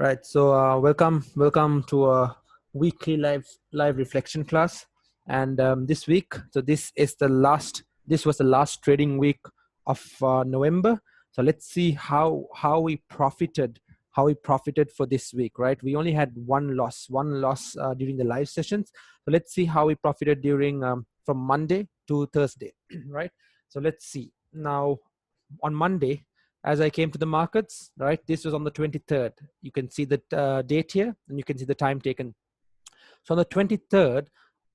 Right. So welcome to a weekly live reflection class. And this week, so this was the last trading week of November. So let's see how we profited for this week. Right. We only had one loss during the live sessions. So let's see how we profited during from Monday to Thursday. Right. So let's see now on Monday. As I came to the markets, right, this was on the 23rd. You can see the date here, and you can see the time taken. So on the 23rd,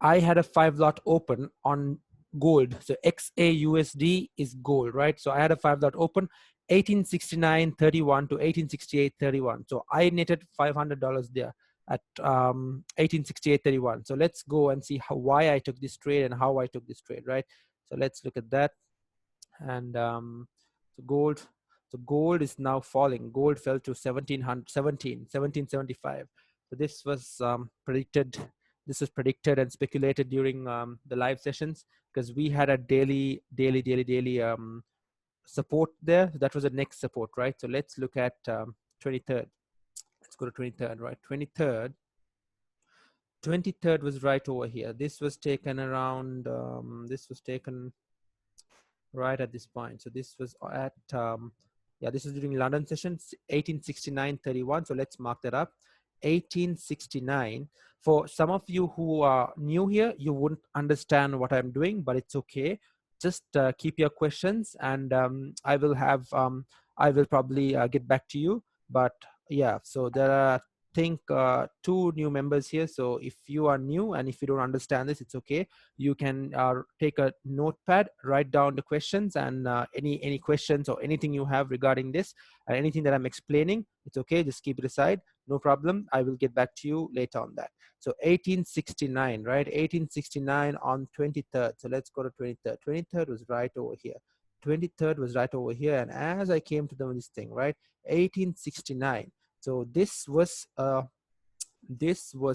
I had a 5 lot open on gold. So XAUSD is gold, right? So I had a 5 lot open, 1869.31 to 1868.31. So I netted $500 there at 1868.31. So let's go and see why I took this trade and how I took this trade, right? So let's look at that. And so gold is now falling. Gold fell to 1775. So this was predicted. This was predicted and speculated during the live sessions, because we had a daily support there. So that was the next support, right? So let's look at 23rd. Let's go to 23rd, right? 23rd was right over here. This was taken around. This was taken right at this point. So this was at this is during London session 1869.31. So let's mark that up. 1869. For some of you who are new here, you wouldn't understand what I'm doing, but it's okay. Just keep your questions, and I will probably get back to you. But yeah, so there are think 2 new members here. So if you are new and if you don't understand this, it's okay. You can take a notepad, write down the questions, and any questions or anything you have regarding this, anything that I'm explaining, it's okay. Just keep it aside. No problem. I will get back to you later on that. So 1869, right? 1869 on 23rd. So let's go to 23rd. 23rd was right over here. 23rd was right over here. And as I came to this thing, right? 1869. So this was a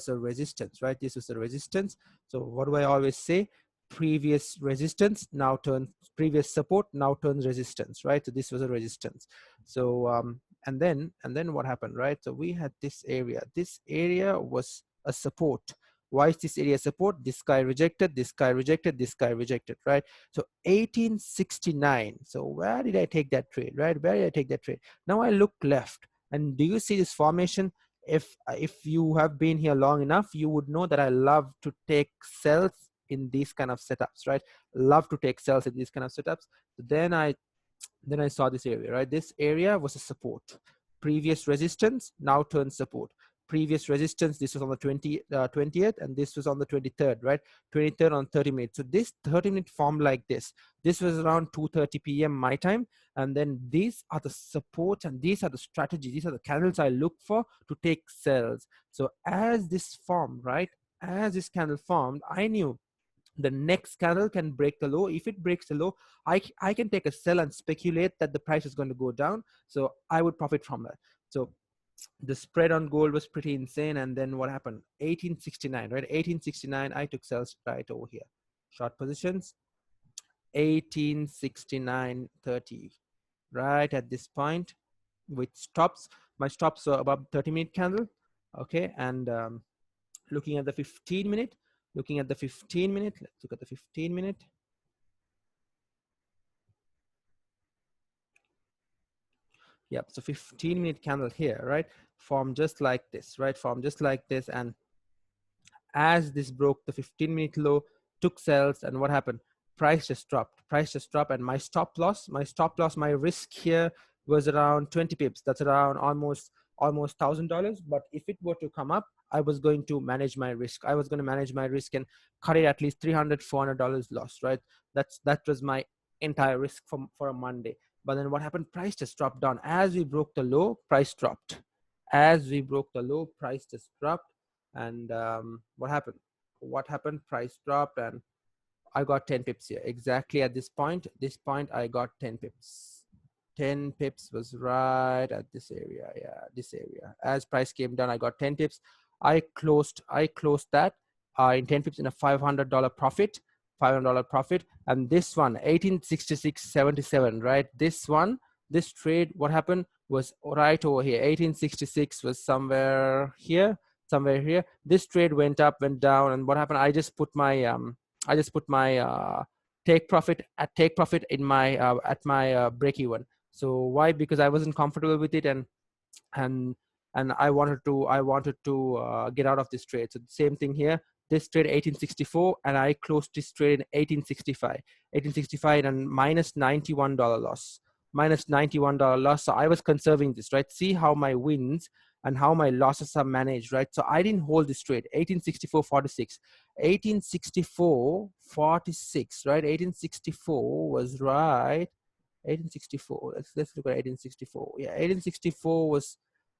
resistance, right? This was a resistance. So what do I always say? Previous resistance now turns previous support, now turns resistance, right? So this was a resistance. So and then what happened, right? So we had this area. This area was a support. Why is this area support? This guy rejected, this guy rejected, this guy rejected, right? So 1869. So where did I take that trade, right? Where did I take that trade? Now I look left, and do you see this formation? If you have been here long enough, you would know that I love to take sells in these kind of setups, right? Love to take sells in these kind of setups. Then I saw this area, right? This area was a support. Previous resistance now turns support. Previous resistance, this was on the 20th, and this was on the 23rd, right? 23rd on 30 minutes. So this 30-minute formed like this. This was around 2:30 p.m. my time. And then these are the supports, and these are the strategies. These are the candles I look for to take sells. So as this formed, right? As this candle formed, I knew the next candle can break the low. If it breaks the low, I can take a sell and speculate that the price is going to go down. So I would profit from that. So the spread on gold was pretty insane. And then what happened? 1869, right? 1869, I took sells right over here. Short positions, 1869.30, right at this point with stops. My stops were above 30-minute candle. Okay, and looking at the 15-minute, let's look at the 15-minute. Yep, so 15-minute candle here, right? Form just like this, right? Form just like this. And as this broke the 15-minute low, took sells, and what happened? Price just dropped. And my stop loss, my risk here was around 20 pips. That's around almost $1,000. But if it were to come up, I was going to manage my risk. I was going to manage my risk and cut it at least $300, $400 loss, right? That was my entire risk for a Monday. But then what happened? Price just dropped down. As we broke the low, price dropped. Price just dropped. And what happened? Price dropped, and I got 10 pips here. Exactly at this point, I got 10 pips. 10 pips was right at this area. Yeah, this area. As price came down, I got 10 pips. I closed that in 10 pips in a $500 profit. And this one, 1866.77, right? This trade, what happened? was right over here. 1866 was somewhere here, somewhere here. This trade went up, went down, and what happened? I just put my take profit in my at my break even. So why? Because I wasn't comfortable with it, and and I wanted to get out of this trade. So the same thing here. This trade 1864, and I closed this trade in 1865. 1865 and minus $91 loss. Minus $91 loss. So I was conserving this, right? See how my wins and how my losses are managed, right? So I didn't hold this trade. 1864.46. 1864.46, right? 1864 was right. 1864. Let's look at 1864. Yeah, 1864 was,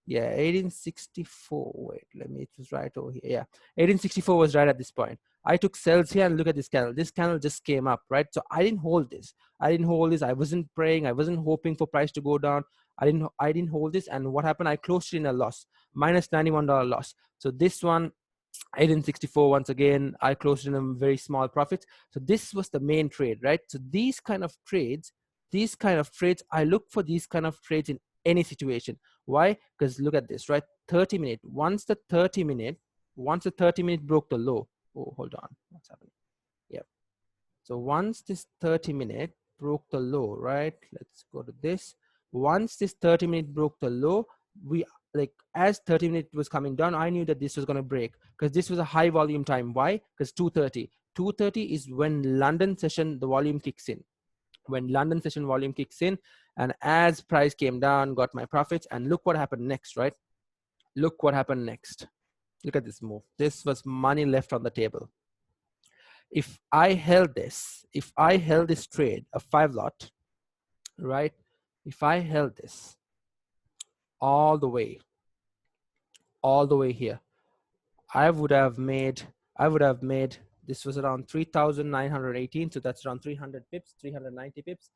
yeah, 1864. Wait, it was right over here. Yeah, 1864 was right at this point. I took sells here, and look at this candle. This candle just came up, right? So I didn't hold this. I wasn't praying. I wasn't hoping for price to go down. I didn't hold this. And what happened? I closed it in a loss, minus $91 loss. So this one, 1864, once again, I closed in a very small profit. So this was the main trade, right? So these kind of trades, I look for these kind of trades in any situation. Why? Because look at this, right? 30-minute. Once the 30-minute broke the low. Oh, hold on. What's happening? Yep. So once this 30-minute broke the low, right? Let's go to this. Once this 30-minute broke the low, we like as 30-minute was coming down, I knew that this was going to break because this was a high volume time. Why? Because 2:30 is when London session the volume kicks in. When London session volume kicks in, and as price came down, got my profits. And look what happened next, right? Look what happened next. Look at this move. This was money left on the table. If I held this trade, a 5 lot, right? If I held this all the way here, I would have made, this was around 3,918. So that's around 300 pips, 390 pips.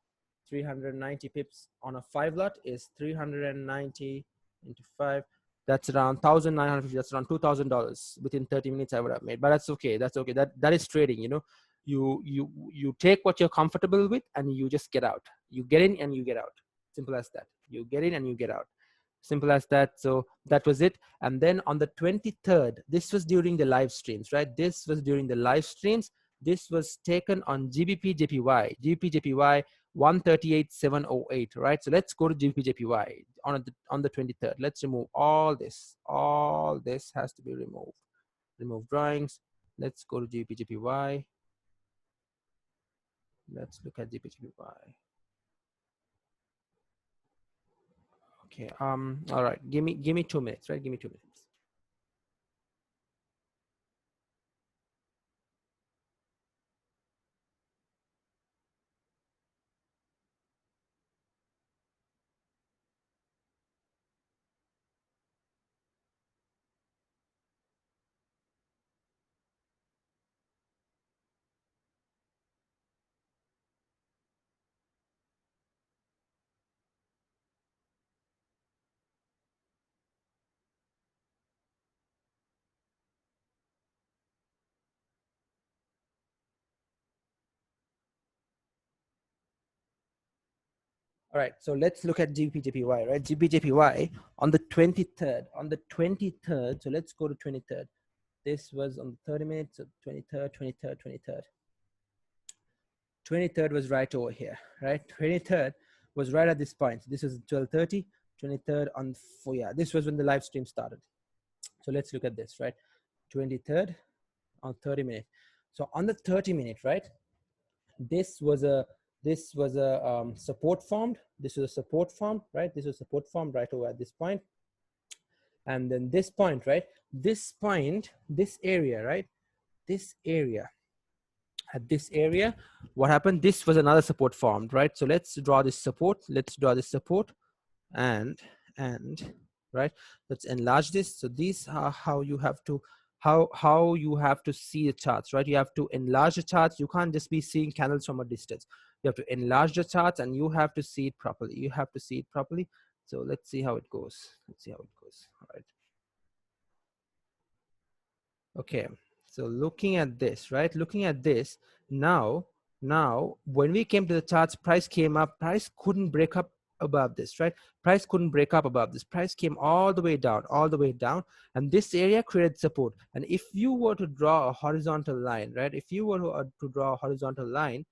390 pips on a 5 lot is 390 into 5. That's around 1,950. That's around $2,000 within 30 minutes I would have made. But that's okay. That's okay. That is trading. You know, you take what you're comfortable with and you just get out. You get in and you get out. Simple as that. You get in and you get out. Simple as that. So that was it. And then on the 23rd, this was during the live streams, right? This was during the live streams. This was taken on GBP JPY. GBP JPY 138,708, right? So let's go to GBP JPY on the 23rd. Let's remove all this. All this has to be removed. Remove drawings. Let's go to GBP JPY. Let's look at GBP JPY. Okay. All right. Give me 2 minutes, right? Give me 2 minutes. All right, so let's look at GBP/JPY, right? GBP/JPY on the 23rd. On the 23rd, so let's go to 23rd. This was on the 30 minutes, so 23rd, 23rd, 23rd. 23rd was right over here, right? 23rd was right at this point. This was 12:30. 23rd on, yeah, this was when the live stream started. So let's look at this, right? 23rd on 30 minutes. So on the 30 minute, right? This was a support formed. This was a support formed, right? This was support formed right over at this point. And then this point, right? This point, this area, right? This area. At this area, what happened? This was another support formed, right? So let's draw this support. Let's draw this support and right. Let's enlarge this. So these are how you have to you have to see the charts, right? You have to enlarge the charts. You can't just be seeing candles from a distance. You have to enlarge the charts and you have to see it properly. You have to see it properly. So let's see how it goes. Let's see how it goes. All right. Okay. So looking at this, right? Looking at this now when we came to the charts, price came up. Price couldn't break up above this, right? Price couldn't break up above this. Price came all the way down, and this area created support. And if you were to draw a horizontal line, right? If you were to draw a horizontal line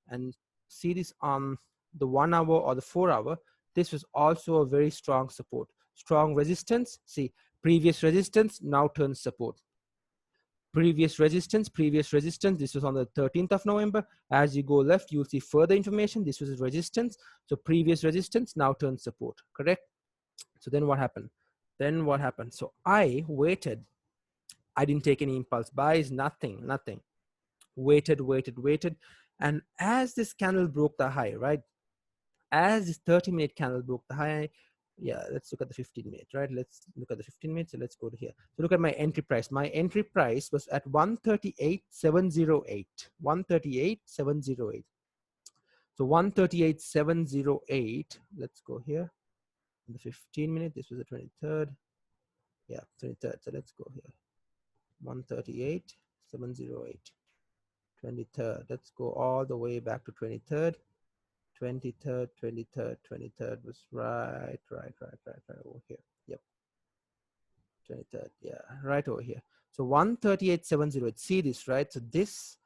and see this on the 1 hour or the 4 hour, this was also a very strong support. Strong resistance, see, previous resistance now turns support. Previous resistance, this was on the 13th of November. As you go left, you'll see further information. This was resistance. So previous resistance now turns support, correct? So then what happened? So I waited. I didn't take any impulse buys, nothing. Waited. And as this candle broke the high, right? As this 30-minute candle broke the high, yeah, let's look at the 15-minute, right? Let's look at the 15 minutes. So let's go to here. So look at my entry price. My entry price was at 138.708. 138.708. So 138.708. Let's go here. The 15-minute. This was the 23rd. Yeah, 23rd. So let's go here. 138.708. 23rd. Let's go all the way back to 23rd. 23rd was right over here. Yep. 23rd, yeah, right over here. So 138.708. See this, right? So these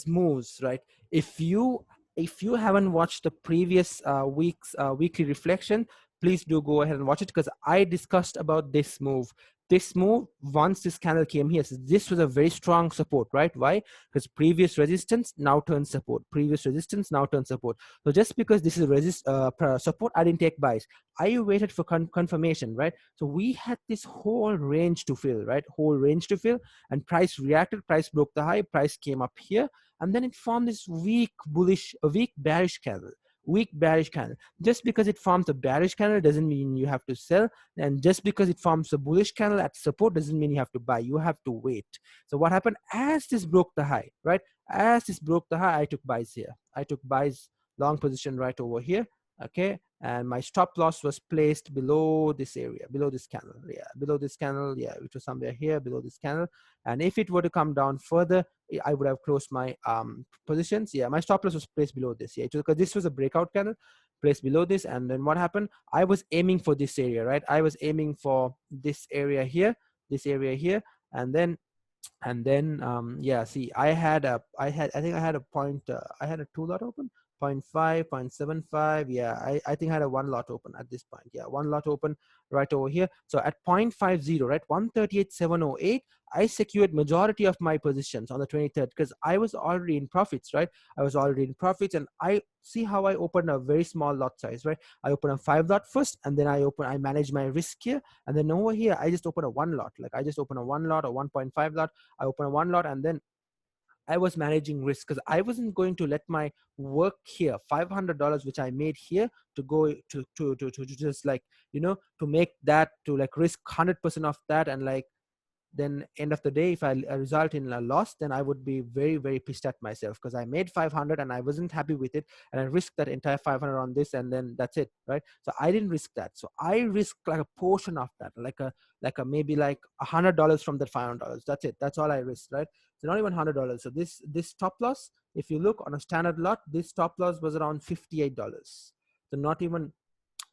moves, right? If you haven't watched the previous week's weekly reflection, please do go ahead and watch it, because I discussed about this move. This move, once this candle came here, so this was a very strong support, right? Why? Because previous resistance now turns support. Previous resistance now turns support. So just because this is support, I didn't take buys. I waited for confirmation, right? So we had this whole range to fill, right? Whole range to fill, and price reacted. Price broke the high. Price came up here, and then it formed this weak bearish candle. Weak bearish candle. Just because it forms a bearish candle doesn't mean you have to sell, and just because it forms a bullish candle at support doesn't mean you have to buy. You have to wait. So what happened as this broke the high, right? As this broke the high, I took buys here. I took buys, long position right over here. Okay, and my stop loss was placed below this area, below this candle. Yeah, below this candle. Yeah, which was somewhere here below this candle. And if it were to come down further, I would have closed my positions. Yeah, my stop loss was placed below this. Yeah, because this was a breakout candle placed below this. And then what happened? I was aiming for this area, right? I was aiming for this area here, and then yeah, see, I think I had a point, I had a 2 lot open, 0.5, 0.75. Yeah, I think I had a 1 lot open at this point. Yeah, 1 lot open right over here. So at 0.50, right, 138.708, I secured majority of my positions on the 23rd, because I was already in profits, right? I was already in profits, and I see how I opened a very small lot size, right? I open a 5 lot first, and then I manage my risk here, and then over here I just open a 1 lot. Like I just open a 1 lot or 1.5 lot. I open a 1 lot, and then I was managing risk, because I wasn't going to let my work here, $500 which I made here, to go to just like, you know, to make that, to like risk 100% of that, and like then end of the day, if I result in a loss, then I would be very, very pissed at myself, because I made 500 and I wasn't happy with it, and I risked that entire 500 on this, and then that's it, right? So I didn't risk that. So I risked like a portion of that, like a maybe like $100 from that $500. That's it. That's all I risked, right? So not even $100. So this stop loss, if you look on a standard lot, this stop loss was around $58. So not even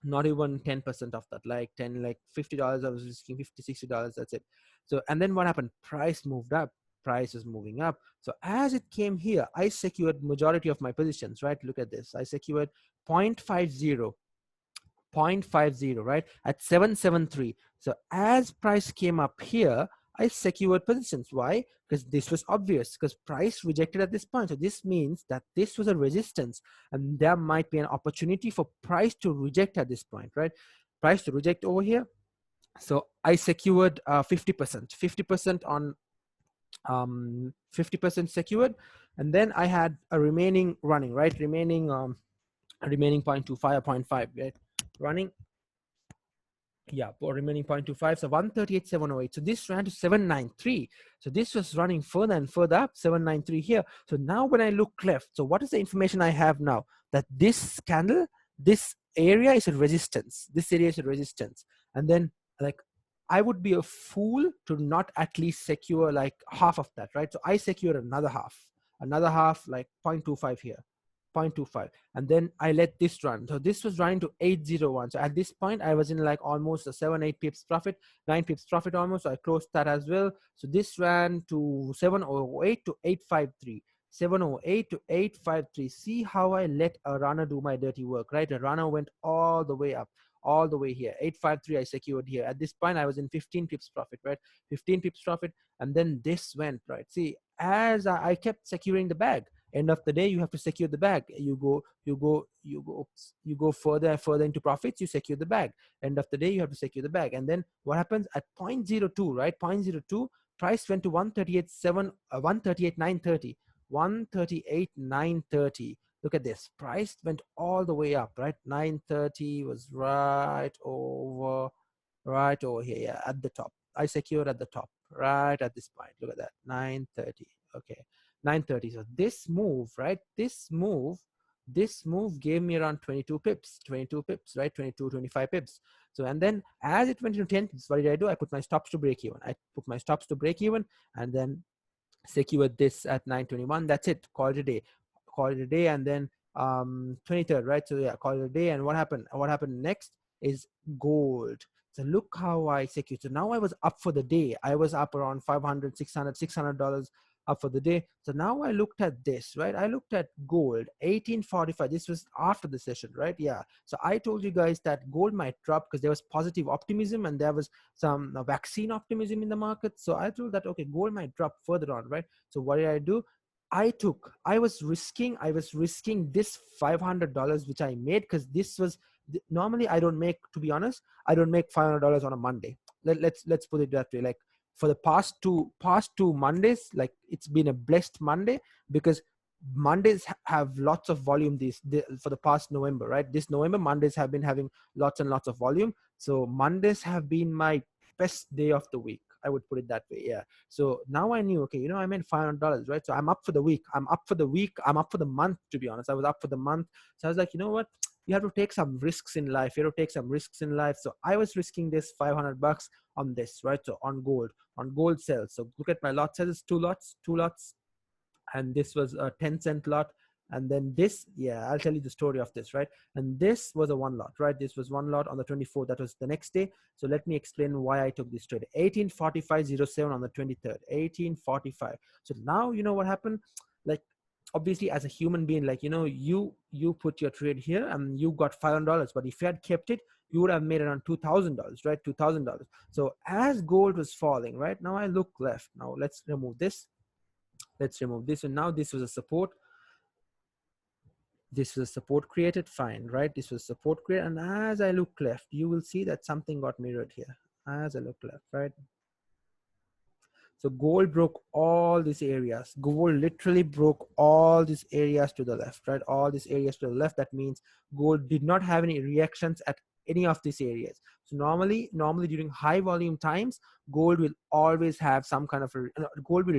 10% of that, like $50 I was risking, $50-$60. That's it. So, and then what happened? Price moved up. Price is moving up. So as it came here, I secured majority of my positions, right? Look at this. I secured 0.50, right, at 773. So as price came up here, I secured positions. Why? Because this was obvious, because price rejected at this point. So this means that this was a resistance, and there might be an opportunity for price to reject at this point, right? Price to reject over here. So I secured 50% on 50% secured, and then I had a remaining running, right? Remaining 0.25 or 0.5, right? Running. Yeah, or remaining 0.25. So 138.708. So this ran to 793. So this was running further and further up, 793 here. So now when I look left, so what is the information I have now? That this candle, this area is a resistance. This area is a resistance. And then like I would be a fool to not at least secure like half of that, right? So I secured another half like 0.25 here. 0.25, and then I let this run. So this was running to 801. So at this point I was in like almost a 7-8 pips profit, 9 pips profit almost. So I closed that as well. So this ran to 708 to 853, 708 to 853. See how I let a runner do my dirty work, right? A runner went all the way up, all the way here. 853 I secured here. At this point I was in 15 pips profit, right? 15 pips profit. And then this went, right? See, as I kept securing the bag. End of the day, you have to secure the bag. You go further and further into profits, you secure the bag. End of the day, you have to secure the bag. And then what happens at 0.02, right? 0.02, price went to 138.930. 138.930. Look at this. Price went all the way up, right? 930 was right over here, yeah, at the top. I secured at the top, right at this point. Look at that, 930. Okay, 930. So this move, right? This move gave me around 22 pips, right? 22, 25 pips. So, and then as it went into 10 pips, what did I do? I put my stops to break even. I put my stops to break even, and then secured this at 921. That's it. Call it a day. Call it a day. And then 23rd, right? So yeah, call it a day. And what happened? What happened next is gold. So look how I secured. So now I was up for the day. I was up around 500, 600, $600 up for the day. So now I looked at this, right? I looked at gold, 1845. This was after the session, right? Yeah. So I told you guys that gold might drop because there was positive optimism and there was some vaccine optimism in the market. So I thought that, okay, gold might drop further on, right? So what did I do? I was risking this $500 which I made, because this was, normally I don't make, to be honest, I don't make $500 on a Monday. Let's put it that way. Like for the past two Mondays, like it's been a blessed Monday, because Mondays have lots of volume for the past November, right? This November, Mondays have been having lots and lots of volume. So Mondays have been my best day of the week. I would put it that way. Yeah. So now I knew, okay, you know, I made $500, right? So I'm up for the week. I'm up for the week. I'm up for the month, to be honest. I was up for the month. So I was like, you know what? You have to take some risks in life. You have to take some risks in life. So I was risking this $500 on this, right? So on gold sales. So look at my lot sizes, two lots, and this was a 10-cent lot. And then this, yeah, I'll tell you the story of this, right? And this was a one lot, right? This was one lot on the 24th. That was the next day. So let me explain why I took this trade. 1845.07 on the 23rd, 1845. So now you know what happened. Like, obviously as a human being, like, you know, you put your trade here and you got $500, but if you had kept it, you would have made around $2,000, right? $2,000. So as gold was falling, right? Now I look left. Now let's remove this. And now this was a support. This was a support created, fine, right? This was support created. And as I look left, you will see that something got mirrored here. As I look left, right? So gold broke all these areas. Gold literally broke all these areas to the left, right? All these areas to the left. That means gold did not have any reactions at any of these areas. So normally during high volume times, gold will always have some kind of gold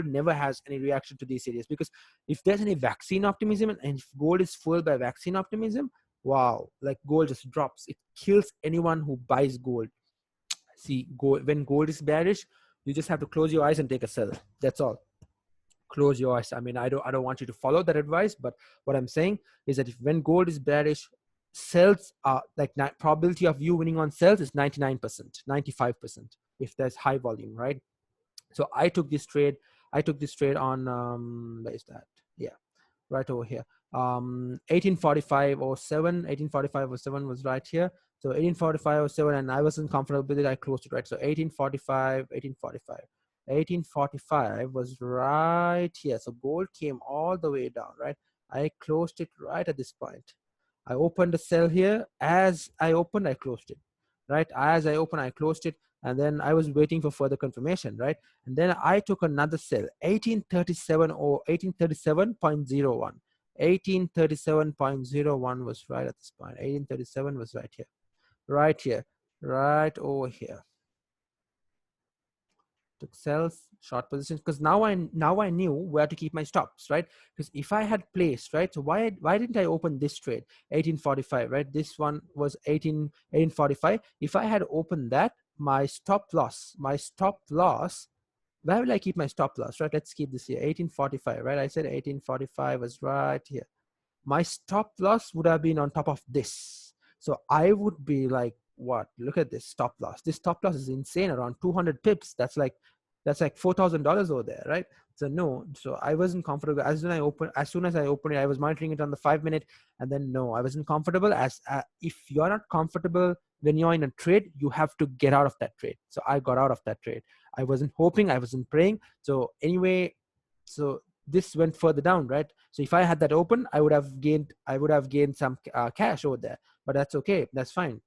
never has any reaction to these areas, because if there's any vaccine optimism and if gold is fueled by vaccine optimism, wow, like gold just drops. It kills anyone who buys gold. See, when gold is bearish, you just have to close your eyes and take a sell. That's all. Close your eyes. I mean, I don't want you to follow that advice, but what I'm saying is that when gold is bearish, sells are like probability of you winning on sells is 99%, 95% if there's high volume, right? So I took this trade on where is that? Yeah, right over here. 1845.07 was right here. So 1845.07, and I wasn't comfortable with it. I closed it, right? So 1845 was right here. So gold came all the way down, right? I closed it right at this point. I opened a sell here. As I opened, I closed it, right? As I opened, I closed it. And then I was waiting for further confirmation, right? And then I took another sell, 1837 or 1837.01. 1837.01 was right at this point. 1837 was right here, right over here. Took sells, short positions, because now I knew where to keep my stops, right? Because if I had placed, right, so why didn't I open this trade 1845, right? This one was 1845. If I had opened that, my stop loss, where will I keep my stop loss, right? Let's keep this here, 1845, right? I said 1845 was right here. my stop loss would have been on top of this. So I would be like, what? Look at this stop loss. This stop loss is insane, around 200 pips. That's like $4,000 over there, right? So no, so I wasn't comfortable. As soon as I opened it, I was monitoring it on the 5 minute, and then no, I wasn't comfortable. As if you're not comfortable when you're in a trade, you have to get out of that trade. So I got out of that trade. I wasn't hoping, I wasn't praying. So anyway, so this went further down, right? So if I had that open, I would have gained some cash over there, but that's okay, that's fine.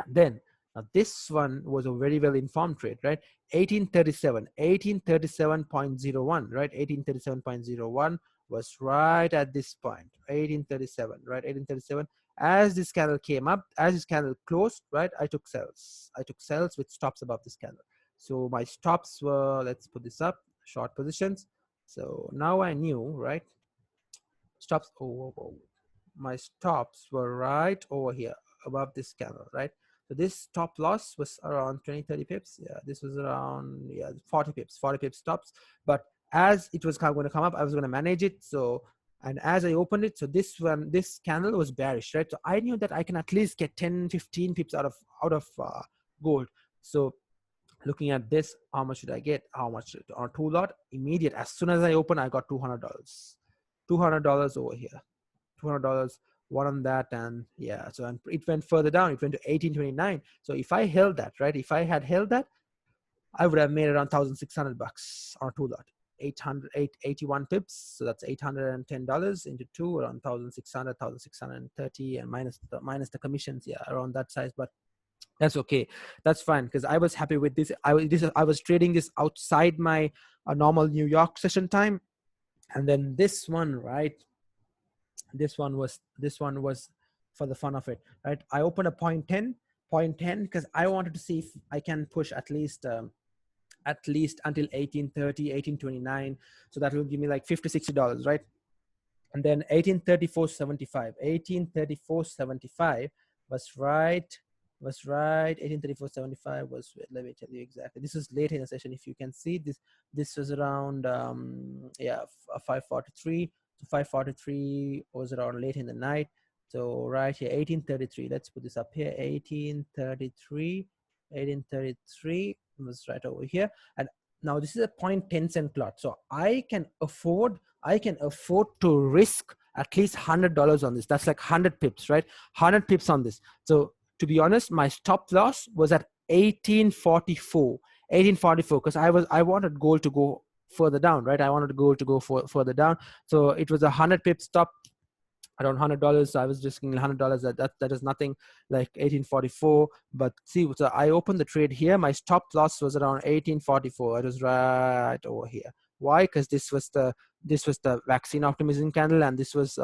And then now this one was a very well informed trade, right? 1837.01, right? 1837.01 was right at this point. 1837, right? 1837. As this candle came up, as this candle closed, right, I took sells with stops above this candle. So my stops were, let's put this up, short positions. So now I knew, right, stops, my stops were right over here above this candle, right? So this stop loss was around 20-30 pips. Yeah, this was around 40 pips stops. But as it was going to come up, I was going to manage it. So, and as I opened it, so this candle was bearish, right? So I knew that I can at least get 10-15 pips out of gold. So looking at this, how much should I get? How much on 2 lot? Immediate. As soon as I open, I got $200. $200 over here. $200, one on that, and yeah, so it went further down. It went to 1829. So if I held that, right, if I had held that, I would have made around $1,600 on a 2 lot. 81 pips, so that's $810 into 2, around 1,600, 1,630, and minus the commissions, yeah, around that size. But that's okay, that's fine, because I was happy with this. I was trading this outside my normal New York session time. And then this one, right, this one was for the fun of it, right? I opened a 0.10 because I wanted to see if I can push at least until 1830, 1829. So that will give me like $50-$60, right? And then 1834.75 was right. 1834.75 was, let me tell you exactly, this is late in the session. If you can see this was around 543. So 543 was around late in the night. So right here, 1833, let's put this up here. 1833 was right over here. And now this is a 0.10 cent lot. So I can afford to risk at least $100 on this. That's like 100 pips, right? 100 pips on this. So to be honest, my stop loss was at 1844 because I wanted gold to go further down, right? I wanted gold to go further down. So it was a 100 pip stop around $100. So I was risking $100. That is nothing, like 1844. But see, so I opened the trade here. My stop loss was around 1844. It was right over here. Why? Because this was the vaccine optimism candle, and this was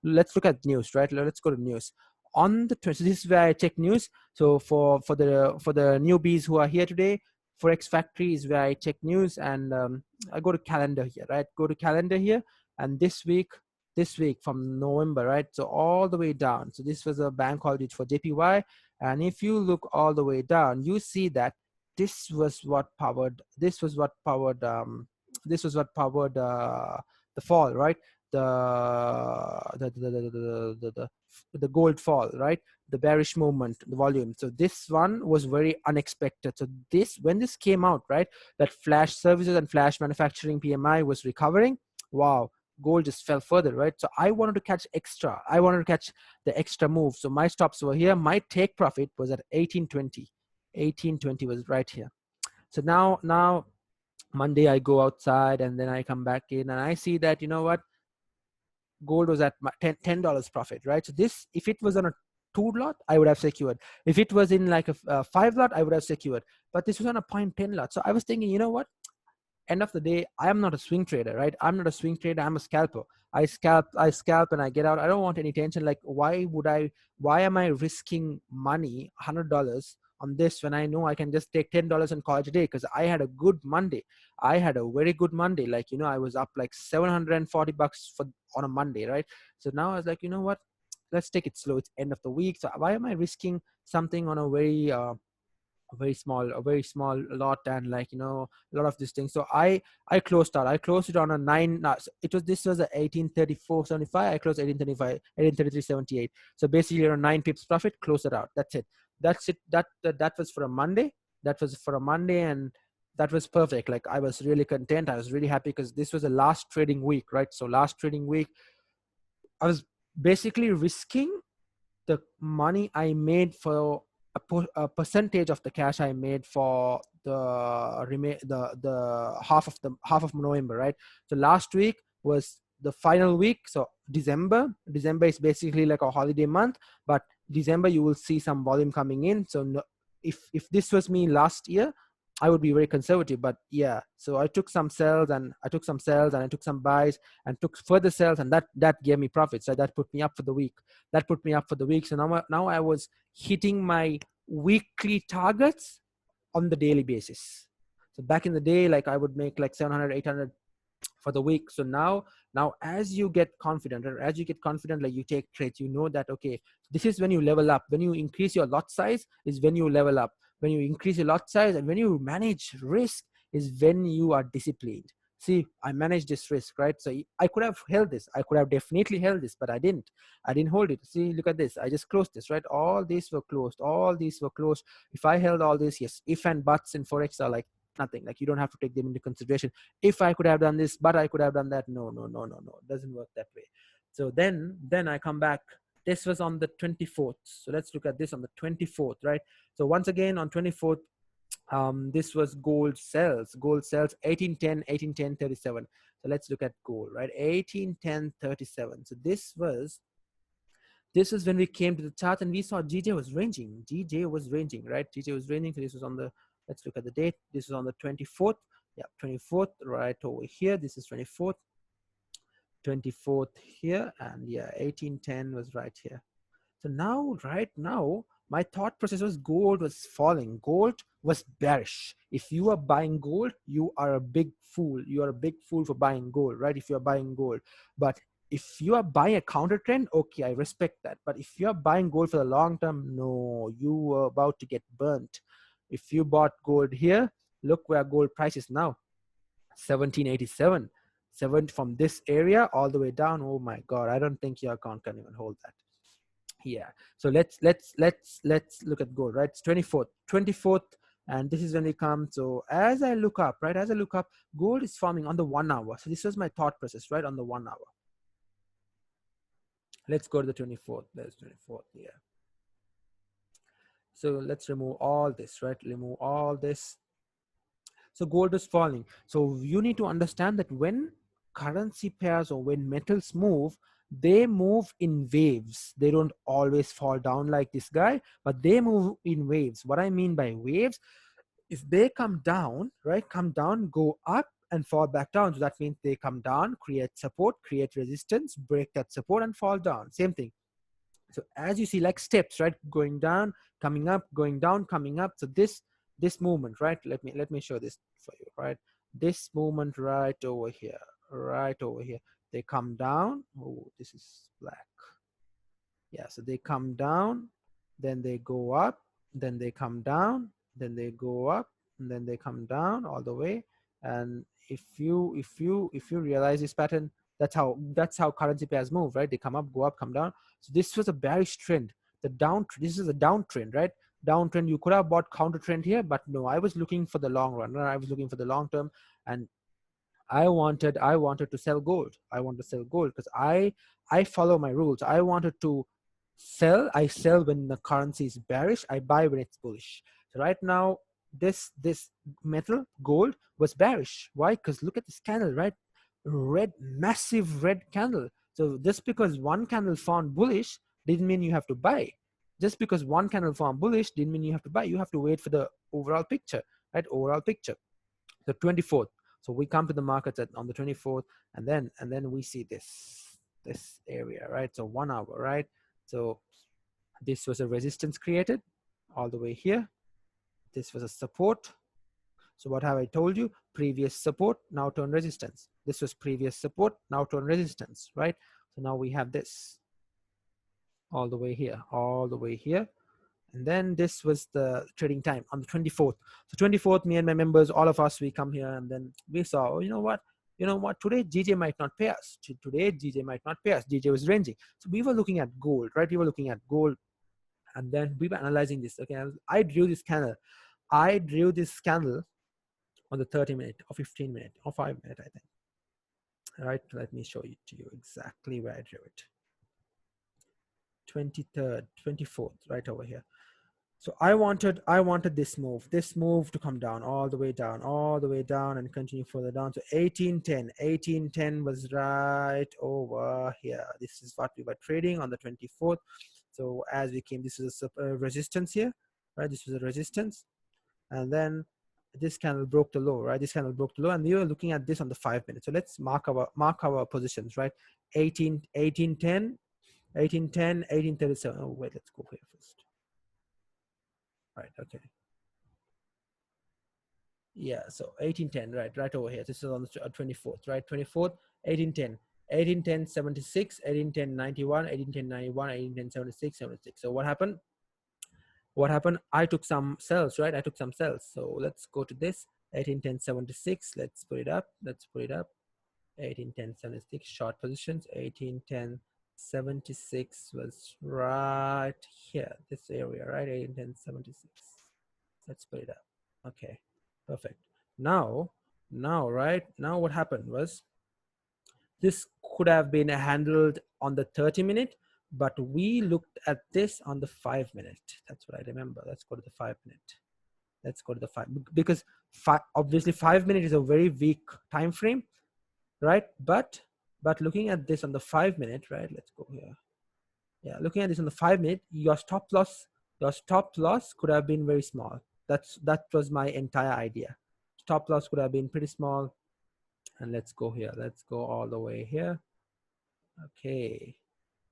let's look at news, right? Let's go to news. On the 20th, so this is where I check news. So for the newbies who are here today, Forex Factory is where I check news, and I go to calendar here, right? Go to calendar here, and this week from November, right? So all the way down. So this was a bank holiday for JPY, and if you look all the way down, you see that this was what powered the fall, right? The gold fall, right? The bearish movement, the volume. So this one was very unexpected. So when this came out, right, that flash services and flash manufacturing PMI was recovering. Wow, gold just fell further, right? So I wanted to catch the extra move. So my stops were here. My take profit was at 1820. 1820 was right here. So now Monday I go outside, and then I come back in, and I see that, you know what, gold was at $10 profit, right? So this, if it was on a 2 lot, I would have secured. If it was in like a 5 lot, I would have secured. But this was on a 0.10 lot. So I was thinking, you know what, end of the day, I am not a swing trader, right? I'm not a swing trader. I'm a scalper. I scalp and I get out. I don't want any tension. Like, why am I risking money, $100 on this, when I know I can just take $10 and call it a day? Because I had a good Monday. I had a very good Monday. Like, you know, I was up like $740 on a Monday, right? So now I was like, you know what? Let's take it slow. It's end of the week. So why am I risking something on a very a very small lot, and like, you know, a lot of these things. So I closed out. I closed it on a 9. It was, this was a 1834.75. I closed 1835, 1833.78. So basically around 9 pips profit. Close it out. That's it. That's it. That was for a Monday. That was for a Monday, and that was perfect. Like, I was really content. I was really happy because this was the last trading week, right? So last trading week, I was basically risking the money I made for a percentage of the cash I made for the half of November, right? So last week was the final week. So December is basically like a holiday month, but December you will see some volume coming in. So no, if this was me last year, I would be very conservative. But yeah, so I took some sells, and I took some buys and took further sells, and that gave me profits. So that put me up for the week. So now I was hitting my weekly targets on the daily basis. So back in the day, like, I would make like 700, 800 for the week. So now as you get confident, or as you get confident, like, you take trades, you know that, okay, this is when you level up. When you increase your lot size is when you level up. When you increase your lot size and when you manage risk is when you are disciplined. See, I managed this risk, right? So I could have held this. I could have definitely held this, but I didn't hold it. See, look at this. I just closed this, right? All these were closed. All these were closed. If I held all this, yes, if and buts in Forex are like nothing. Like, you don't have to take them into consideration. If I could have done this, but I could have done that. No. It doesn't work that way. So then I come back. This was on the 24th. So let's look at this on the 24th, right? So once again on 24th, this was gold sells 1810, 37. So let's look at gold, right? 1810, 37. So this is when we came to the chart and we saw GJ was ranging. Right? GJ was ranging. So this was on the, let's look at the date. This is on the 24th. Yeah, 24th, right over here. This is 24th. 24th here, and yeah, 1810 was right here. So now, right now, my thought process was gold was falling. Gold was bearish. If you are buying gold, you are a big fool. You are a big fool for buying gold, right? If you are buying gold. But if you are buying a counter trend, okay, I respect that. But if you are buying gold for the long term, no, you are about to get burnt. If you bought gold here, look where gold price is now. 1787. From this area all the way down. Oh my God, I don't think your account can even hold that. Yeah, so let's look at gold, right? It's 24th, and this is when we come. So as I look up, gold is forming on the 1 hour. So this was my thought process, right? On the 1 hour. Let's go to the 24th. There's 24th here. So let's remove all this, right? Remove all this. So gold is falling. So you need to understand that when currency pairs or when metals move, they move in waves. They don't always fall down like this guy, but they move in waves. What I mean by waves, if they come down, right, come down, go up and fall back down. So that means they come down, create support, create resistance, break that support and fall down. Same thing. So as you see, like steps, right, going down, coming up, going down, coming up. So this movement, right, let me show this for you, right? This movement right over here, they come down. Oh, this is black. Yeah, so they come down, then they go up, then they come down, then they go up, and then they come down all the way. And if you realize this pattern, that's how currency pairs move, right? They come up, go up, come down. So this was a bearish trend. This is a downtrend, right? Downtrend. You could have bought counter trend here, but no, I was looking for the long run. I was looking for the long term, and I wanted to sell gold. I want to sell gold because I follow my rules. I wanted to sell. I sell when the currency is bearish. I buy when it's bullish. So right now, this metal gold was bearish. Why? Because look at this candle, right? Massive red candle. So just because one candle found bullish didn't mean you have to buy. Just because one candle found bullish didn't mean you have to buy. You have to wait for the overall picture, right? Overall picture. The 24th. So we come to the markets on the 24th, and then we see this area, right? So 1 hour, right? So this was a resistance created all the way here. This was a support. So what have I told you? Previous support, now turn resistance. This was previous support, now turn resistance, right? So now we have this all the way here, And then this was the trading time on the 24th. So 24th, me and my members, all of us, we come here, and then we saw, oh, you know what, today GJ might not pay us. Today GJ might not pay us. GJ was ranging. So we were looking at gold, right? We were looking at gold, and then we were analyzing this. Okay, I drew this candle. I drew this candle on the 30-minute or 15-minute or 5-minute, I think. All right, let me show it to you exactly where I drew it. 23rd, 24th, right over here. So I wanted this move to come down, all the way down, and continue further down. So 1810 was right over here. This is what we were trading on the 24th. So as we came, this is a resistance here, right? This was a resistance, and then this candle broke the low, right? This candle broke the low, and we were looking at this on the 5-minute. So let's mark our positions, right? 1810, 1837. Oh wait, let's go here first. Right, okay. Yeah, so 1810, right over here. This is on the 24th, right? 24th, 1810, 1810, 76, 1810, 91, 1810, 91, 1810, 76, 76. So what happened? I took some cells, right? I took some cells. So let's go to this 1810, 76. Let's put it up. 1810, 76 short positions. 1810, 76 was right here, this area, right? 1810, 76. Let's put it up. Okay, perfect. Now what happened was, this could have been handled on the 30-minute, but we looked at this on the 5-minute. That's what I remember. Let's go to the 5-minute. Let's go to the 5, because obviously 5-minute is a very weak time frame, right? But looking at this on the 5-minute, right? Let's go here. Yeah, looking at this on the 5-minute, your stop loss could have been very small. That was my entire idea. Stop loss could have been pretty small. And let's go here. Let's go all the way here. Okay.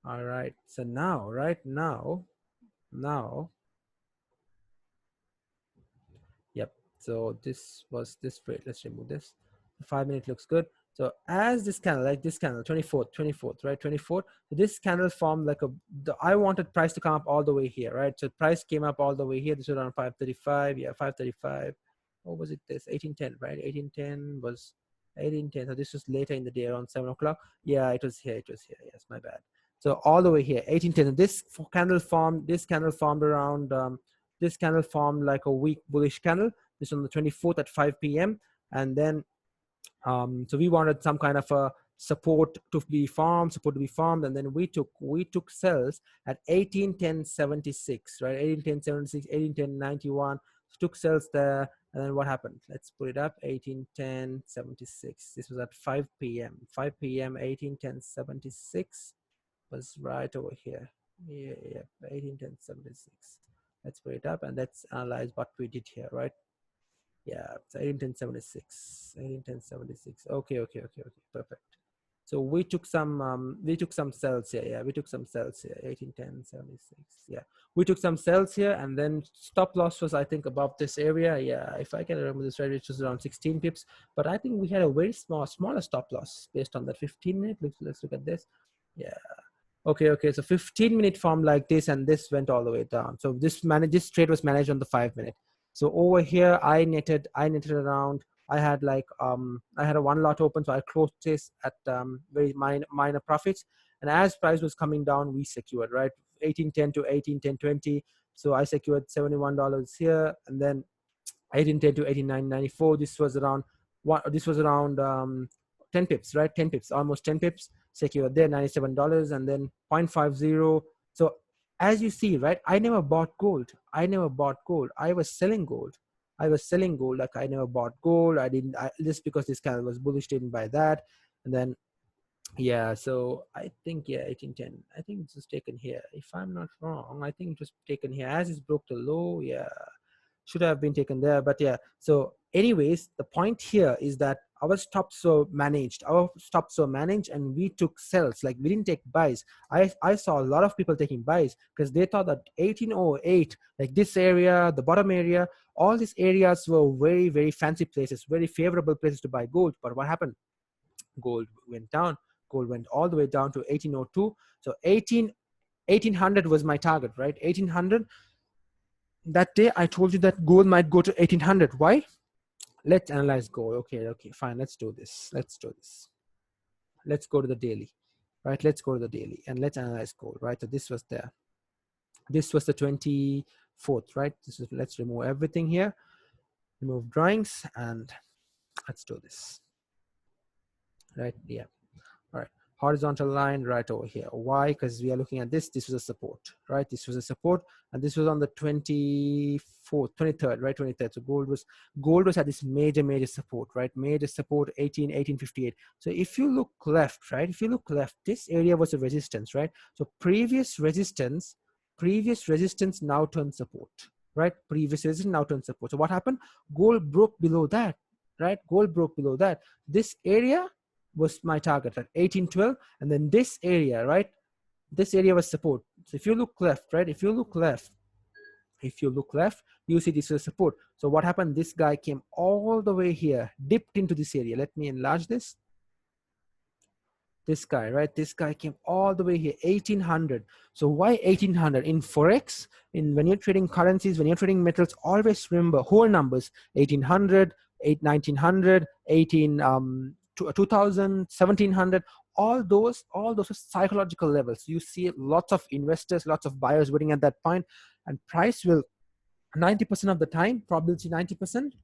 All right. So now, right now, yep. So this was this rate. Let's remove this. The 5-minute looks good. So as this candle, like this candle, 24th, right? 24th. So this candle formed like I wanted price to come up all the way here, right? So price came up all the way here. This was around 535. Yeah, 535. What was it? This 1810, right? 1810 was 1810. So this was later in the day, around 7 o'clock. Yeah, it was here. Yes, my bad. So all the way here, 1810. This candle formed around. This candle formed like a weak bullish candle. This on the 24th at 5 p.m. And then so we wanted some kind of a support to be formed, and then we took cells at 1810.76, right? 1810.76, 1810.91, took cells there, and then what happened? Let's put it up. 1810.76. This was at 5 p.m. 5 p.m. 1810.76 was right over here. Yeah, 1810.76. Let's put it up and let's analyze what we did here, right? Yeah, it's 1810.76. 1810.76. Okay, perfect. So we took some cells here. Yeah, we took some cells here. 1810.76. Yeah, we took some cells here, and then stop loss was, I think, above this area. Yeah, if I can remember this right, it was around 16 pips. But I think we had a very smaller stop loss based on that 15-minute. Let's look at this. Yeah. Okay. So 15-minute formed like this, and this went all the way down. So this trade was managed on the 5-minute. So over here, I netted around. I had like I had a 1 lot open, so I closed this at very minor profits. And as price was coming down, we secured, right? 1810 to 1810.20. So I secured $71 here, and then 1810 to 18.994. This was around 10 pips, right? 10 pips, almost 10 pips secured there, $97, and then 0.50. So as you see, right, I never bought gold. I was selling gold. Like I never bought gold. Just because this candle was bullish, didn't buy that. And then, yeah, so I think, yeah, 1810. I think it was taken here. If I'm not wrong, I think it was taken here. As it broke the low, yeah, should have been taken there. But yeah, so anyways, the point here is that our stops were managed, and we took sells. Like we didn't take buys. I saw a lot of people taking buys because they thought that 1808, like this area, the bottom area, all these areas were very, very fancy places, very favorable places to buy gold. But what happened? Gold went down. Gold went all the way down to 1802. So 1800 was my target, right? 1800. that day I told you that gold might go to 1800. Why? Let's analyze gold. Okay, fine. Let's do this. Let's go to the daily, right? Let's go to the daily and let's analyze gold, right? So this was there. This was the 24th, right? Let's remove everything here, remove drawings, and let's do this, right? Yeah. All right, horizontal line right over here. Why? Because we are looking at this. This was a support, right? This was a support, and this was on the 24th, 23rd, right? 23rd. So gold was at this major support, right? Major support 1858. So if you look left, right? If you look left, this area was a resistance, right? So previous resistance now turned support, right? Previous resistance now turned support. So what happened? Gold broke below that, right? Gold broke below that. This area was my target at 1812, and then this area, right? This area was support. So if you look left, right? If you look left, you see this is support. So what happened? This guy came all the way here, dipped into this area. Let me enlarge this. This guy, right? This guy came all the way here, 1800. So why 1800? In Forex, when you're trading currencies, when you're trading metals, always remember whole numbers: 1800, 1900, 2000, 1700. All those are psychological levels. You see lots of investors, lots of buyers waiting at that point, and price will 90% of the time, probability 90%,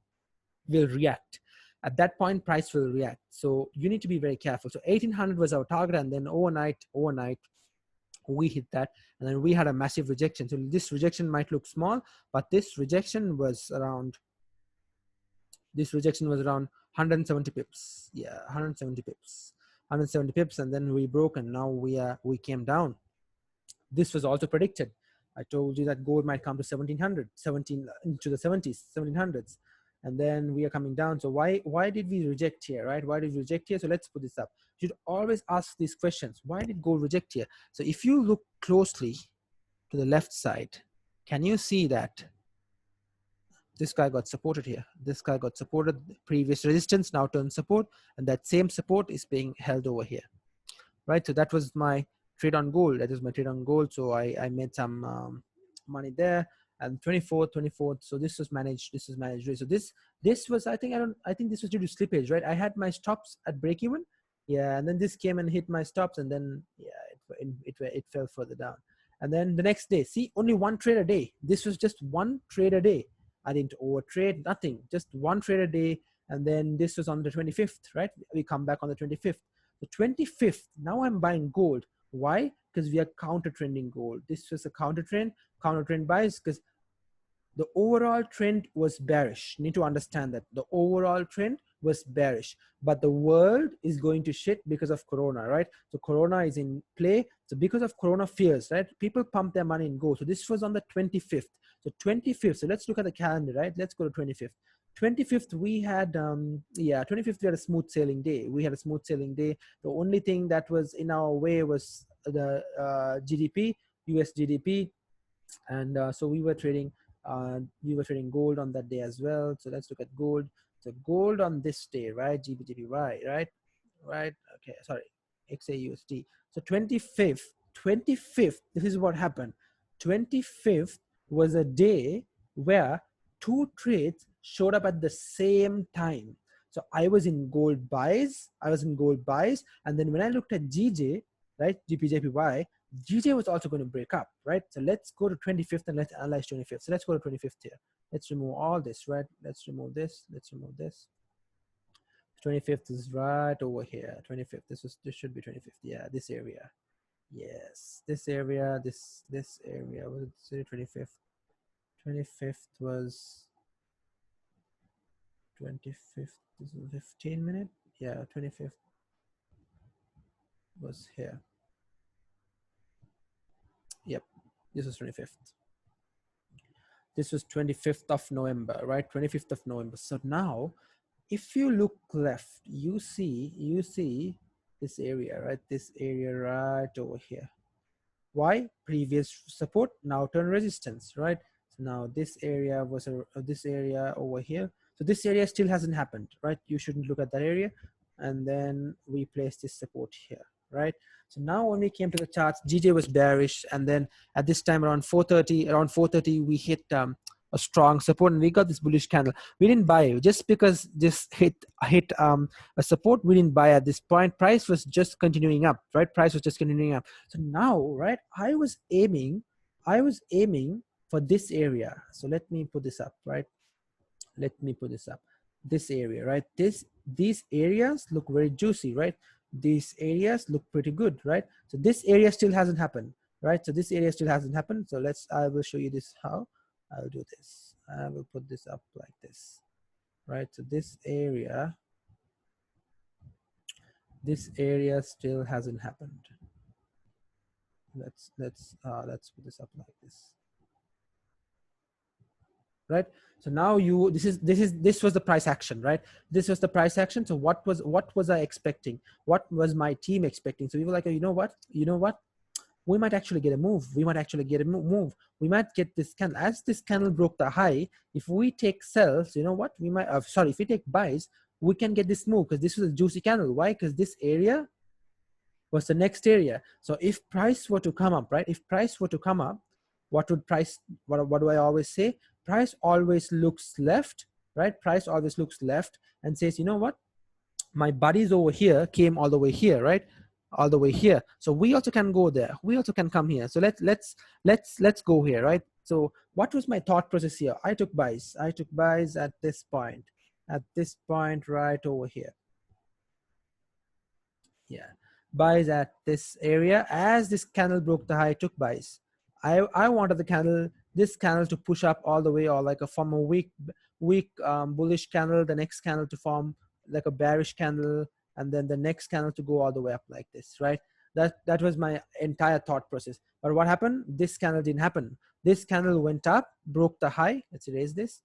will react. At that point, price will react. So you need to be very careful. So 1800 was our target, and then overnight, we hit that, and then we had a massive rejection. So this rejection might look small, but this rejection was around 170 pips. Yeah, 170 pips. 170 pips, and then we broke, and now we came down. This was also predicted. I told you that gold might come to 1700, into the 70s, 1700s. And then we are coming down. So why did we reject here, right? Why did we reject here? So let's put this up. You should always ask these questions. Why did gold reject here? So if you look closely to the left side, can you see that this guy got supported here? This guy got supported. Previous resistance now turned support, and that same support is being held over here, right? So that was my trade on gold. That was my trade on gold. So I made some money there. And 24th. So this was managed. So this was, I think this was due to slippage, right? I had my stops at break even. Yeah. And then this came and hit my stops, and then, yeah, it fell further down. And then the next day, see, only one trade a day. This was just one trade a day. I didn't overtrade, nothing, just one trade a day. And then this was on the 25th, right? We come back on the 25th. The 25th, now I'm buying gold. Why? Because we are counter trending gold. This was a counter trend buys, because the overall trend was bearish. You need to understand that the overall trend was bearish, but the world is going to shit because of Corona, right? So Corona is in play. So because of Corona fears, right? People pump their money in gold. So this was on the 25th. So 25th. So let's look at the calendar, right? Let's go to 25th. 25th we had 25th we had a smooth sailing day. The only thing that was in our way was the GDP, US GDP, and so we were trading gold on that day as well. So let's look at gold. So gold on this day, right? GBGBY, right? Okay, sorry, XAUSD. So 25th, this is what happened. 25th was a day where two trades showed up at the same time. So I was in gold buys, and then when I looked at GJ, right, GPJPY, GJ was also going to break up, right? So let's go to 25th and let's analyze 25th. So let's go to 25th here. Let's remove all this, right? Let's remove this. 25th is right over here. 25th. This should be 25th. Yeah, this area. Yes, this area. This area. Was it 25th? 25th was 25th. This is 15 minute. Yeah, 25th was here. Yep, this was 25th. This was 25th of November, right? 25th of November. So now, if you look left, you see this area, right? This area right over here. Why? Previous support, now turn resistance, right? So now this area was this area over here. So this area still hasn't happened, right? You shouldn't look at that area. And then we place this support here, right? So now when we came to the charts, GJ was bearish, and then at this time around 4:30, we hit a strong support, and we got this bullish candle. We didn't buy just because this hit a support. We didn't buy at this point. Price was just continuing up, right? Price was just continuing up. So now, right, I was aiming for this area. So let me put this up, right? Let me put this up. This area, right? These areas look very juicy, right? These areas look pretty good, right? So this area still hasn't happened, right? So this area still hasn't happened. So I will show you this how. I'll do this. I will put this up like this, right? So this area still hasn't happened. Let's put this up like this, right? So now this was the price action, right? This was the price action. So what was I expecting? What was my team expecting? So we were like, you know what, we might actually get a move. We might actually get a move. We might get this candle. As this candle broke the high, if we take sells, you know what, we might if we take buys, we can get this move, because this was a juicy candle. Why? Because this area was the next area. So if price were to come up, right? If price were to come up, what do I always say? Price always looks left, right? Price always looks left and says, you know what, my buddies over here came all the way here, right? All the way here. So we also can go there. We also can come here. So let's go here, right? So what was my thought process here? I took buys at this point right over here. Yeah, buys at this area. As this candle broke the high, I took buys. I wanted this candle to push up all the way, or like form a weak bullish candle, the next candle to form like a bearish candle, and then the next candle to go all the way up like this, right? That was my entire thought process. But what happened? This candle didn't happen. This candle went up, broke the high. Let's erase this.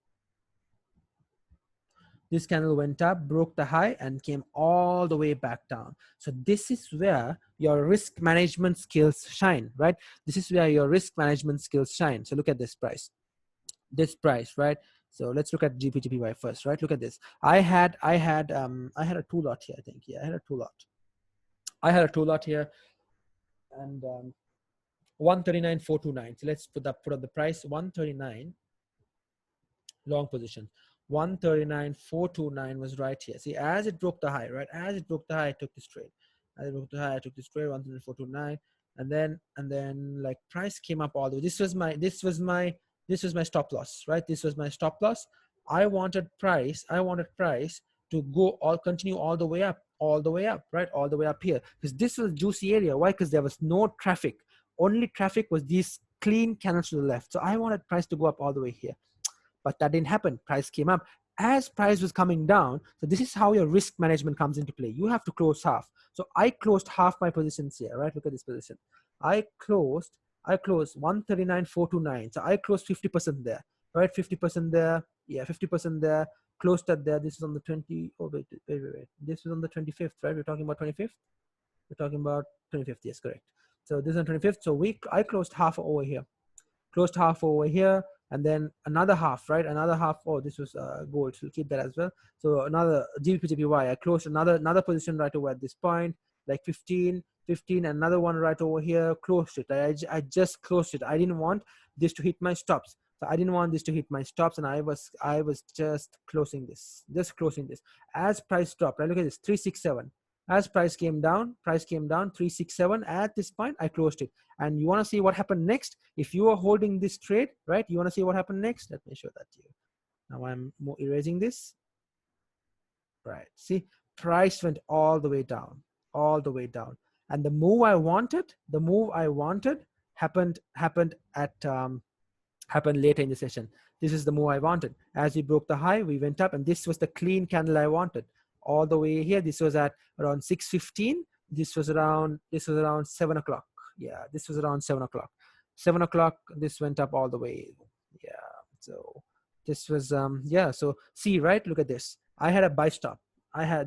This candle went up, broke the high, and came all the way back down. So this is where your risk management skills shine, right? This is where your risk management skills shine. So look at this price, right? So let's look at GPTPY first, right? Look at this. I had a two lot here, I think. Yeah, I had a two lot here, and 139,429. So let's put up the price 139, long position. 139,429 was right here. See, as it broke the high, right? As it broke the high, I took this trade. As it broke the high, I took this trade, 139,429, and then like price came up all the way. This was my stop loss, right? This was my stop loss. I wanted price to continue all the way up, right? All the way up here, because this was juicy area. Why? Because there was no traffic. Only traffic was these clean candles to the left. So I wanted price to go up all the way here. But that didn't happen. Price came up. As price was coming down, so this is how your risk management comes into play. You have to close half. So I closed half my positions here, right? Look at this position. I closed 139,429. So I closed 50% there, right? 50% there. Yeah, 50% there. Closed at there. This is on the 20. Oh, wait. This is on the 25th, right? We're talking about 25th. We're talking about 25th. Yes, correct. So this is on 25th. So I closed half over here. Closed half over here. And then another half, right? Another half. Oh, this was gold. So we'll keep that as well. So another GBPJPY. I closed another position right over at this point, like 15, another one right over here. Closed it. I just closed it. I didn't want this to hit my stops. So I didn't want this to hit my stops, and I was just closing this. As price dropped, right? Look at this, 367. As price came down, 367. At this point, I closed it. And you want to see what happened next? If you are holding this trade, right? You want to see what happened next? Let me show that to you. Now I'm erasing this. Right. See, price went all the way down, And the move I wanted happened later in the session. This is the move I wanted. As we broke the high, we went up, and this was the clean candle I wanted. All the way here. This was at around 6:15. This was around 7 o'clock. Yeah, this was around 7 o'clock. 7 o'clock. This went up all the way. Yeah. So this was yeah. So see, right? Look at this. I had a buy stop.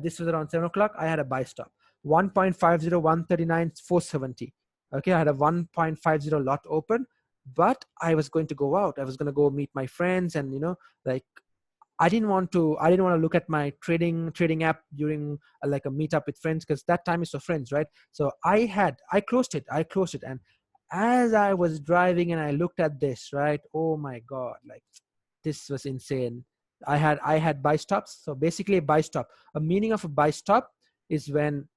This was around 7 o'clock. I had a buy stop. 1.50, 139, 470. Okay, I had a 1.50 lot open, but I was going to go out. I was going to go meet my friends, and like. I didn't want to look at my trading app during like a meetup with friends, because that time is for friends, right? So I closed it, and as I was driving and I looked at this, right? Oh my God, like this was insane. I had buy stops. So basically a buy stop, a meaning of a buy stop is when,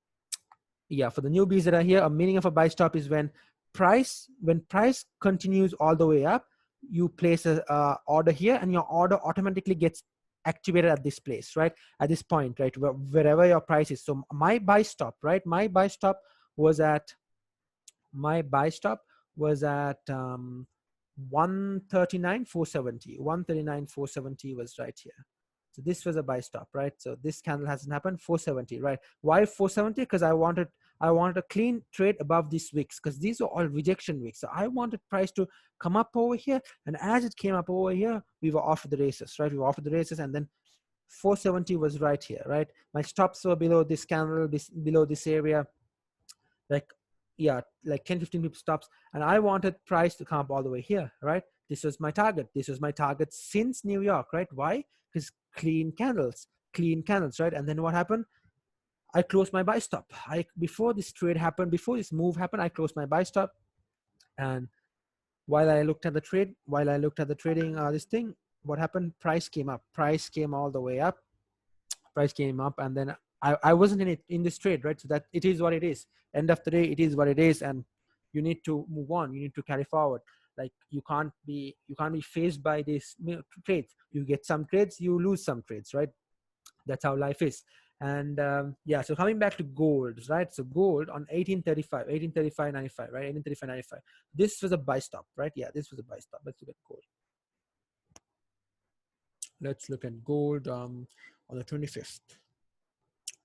yeah, for the newbies that are here, a meaning of a buy stop is when price continues all the way up, you place a order here and your order automatically gets activated at this place, right? At this point, right? Wherever your price is. So my buy stop, right? My buy stop was at, 139,470. 139,470 was right here. So this was a buy stop, right? So this candle hasn't happened. 470, right? Why 470? Because I wanted a clean trade above these wicks, because these are all rejection wicks. So I wanted price to come up over here, and as it came up over here, we were off the races, right? We were off the races, and then 470 was right here, right? My stops were below this candle, below this area, like, yeah, like 10-15 pip stops, and I wanted price to come up all the way here, right? This was my target. This was my target since New York, right? Why? Because clean candles, right? And then what happened? I closed my buy stop. Before this trade happened, before this move happened, I closed my buy stop. And while I looked at the trading, this thing, what happened? Price came up. Price came all the way up. Price came up, and then I wasn't in this trade, right? So that it is what it is. End of the day, it is what it is, and you need to move on. You need to carry forward. Like you can't be faced by these trades. You get some trades, you lose some trades, right? That's how life is. And yeah, so coming back to gold, right? So gold on 1835, 95, right? 95. This was a buy stop, right? Yeah, this was a buy stop. Let's look at gold. Let's look at gold on the 25th.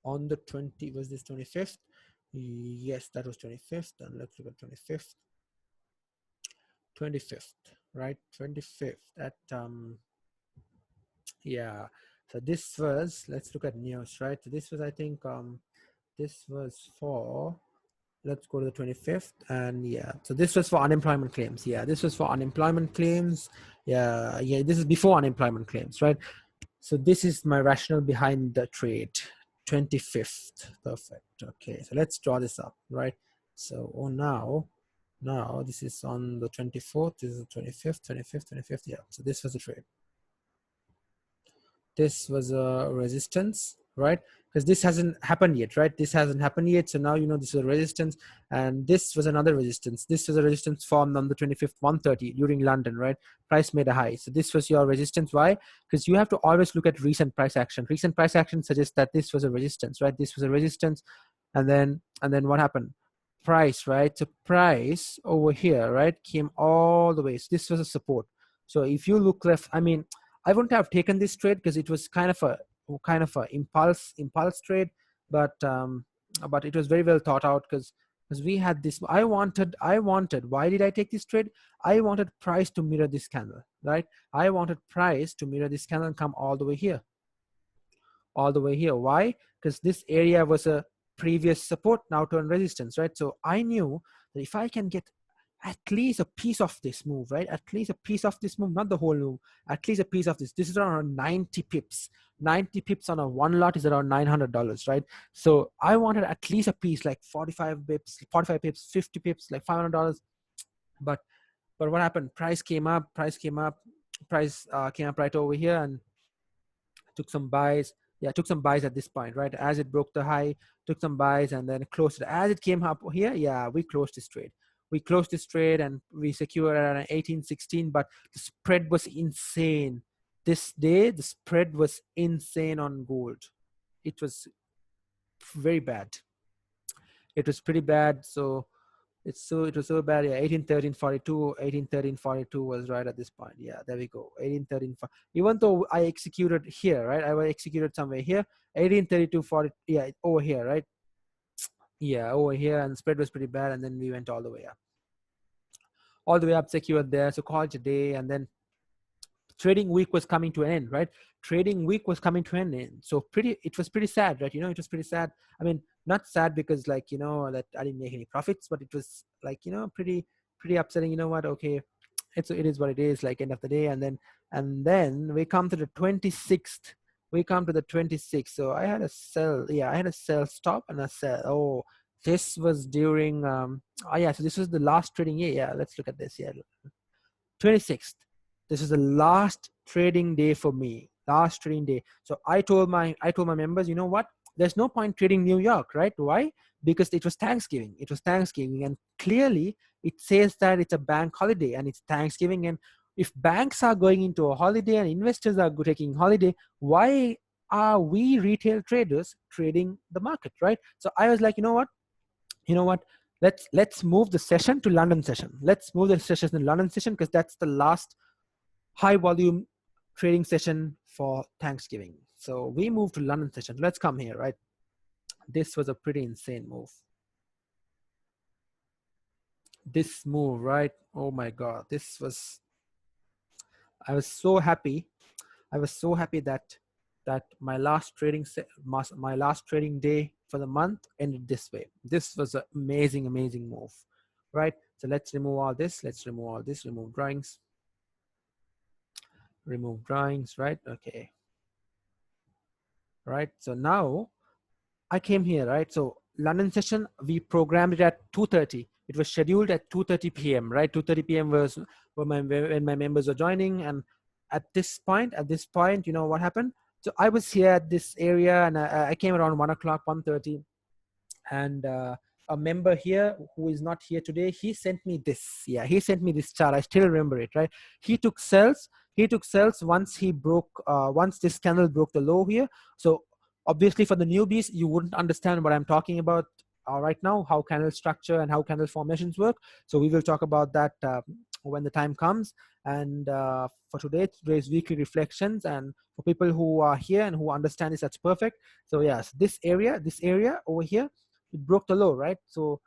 On the 20, was this 25th? Yes, that was 25th. And let's look at 25th. 25th, right? 25th at yeah. So this was, let's look at news, right? So this was, I think, this was for, let's go to the 25th, and yeah, so this was for unemployment claims. Yeah, this was for unemployment claims. Yeah, this is before unemployment claims, right? So this is my rationale behind the trade. 25th, perfect. Okay, so let's draw this up, right? So now this is on the 24th, this is the 25th. Yeah, so this was the trade. This was a resistance, right? Because this hasn't happened yet, right? This hasn't happened yet. So now, this is a resistance, and this was another resistance. This was a resistance formed on the 25th, 130 during London, right? Price made a high. So this was your resistance. Why? Because you have to always look at recent price action. Recent price action suggests that this was a resistance, right? This was a resistance. And then what happened? Price, right? So price over here, right, came all the way. So this was a support. So if you look left, I mean, I wouldn't have taken this trade because it was kind of a impulse trade, but it was very well thought out, because we had this. I wanted. Why did I take this trade? I wanted price to mirror this candle, right? I wanted price to mirror this candle and come all the way here. Why? Because this area was a previous support, now turn resistance, right? So I knew that if I can get at least a piece of this move, right? At least a piece of this move, not the whole move, at least a piece of this. This is around 90 pips. 90 pips on a one lot is around $900, right? So I wanted at least a piece, like 45 pips, 50 pips, like $500. But what happened? Price came up came up right over here and took some buys. Yeah, took some buys at this point, right? As it broke the high, took some buys and then closed it. As it came up here, yeah, we closed this trade. And we secured at an 1816, but the spread was insane. This day, the spread was insane on gold. It was very bad. It was pretty bad. So it was so bad. Yeah, 1813.42 was right at this point. Yeah, there we go. 1813. Even though I executed here, right? I executed somewhere here. 1832.40. Yeah, over here, right? Yeah, over here, and the spread was pretty bad, and then we went all the way up. Secured there. So call it a day, and then trading week was coming to an end, right? Trading week was coming to an end. So it was pretty sad, right? It was pretty sad. I mean, not sad because that I didn't make any profits, but it was pretty upsetting. You know what? Okay, it is what it is, like end of the day. And then we come to the 26th. So I had a sell. Yeah, I had a sell stop and a sell. Oh, this was during so this was the last trading year. Yeah, let's look at this. Yeah, 26th. This is the last trading day for me, last trading day. So I told my members, you know what, there's no point trading New York, right? Why? Because it was Thanksgiving. It was Thanksgiving, and clearly it says that it's a bank holiday and it's Thanksgiving. And if banks are going into a holiday and investors are taking holiday, why are we retail traders trading the market, right? So I was like, you know what, let's move the session to London session. Let's move the session to London session, because that's the last high volume trading session for Thanksgiving. So we moved to London session. Let's come here, right? This was a pretty insane move. This move, right? Oh my God, I was so happy. I was so happy that my last trading day for the month ended this way. This was an amazing move, right? So let's remove all this. Let's remove all this. Remove drawings. Remove drawings, right? Okay. Right. So now I came here, right? So London session, we programmed it at 2:30. It was scheduled at 2:30 p.m., right? 2:30 p.m. was when my members were joining. And at this point, you know what happened? So I was here at this area, and I came around 1 o'clock, 1:30. And a member here who is not here today, he sent me this. Yeah, he sent me this chart. I still remember it, right? He took sells once once this candle broke the low here. So obviously for the newbies, you wouldn't understand what I'm talking about right now, how candle structure and how candle formations work. So we will talk about that when the time comes. And for today's weekly reflections, and for people who are here and who understand this, that's perfect. So yes, this area over here, it broke the low, right? So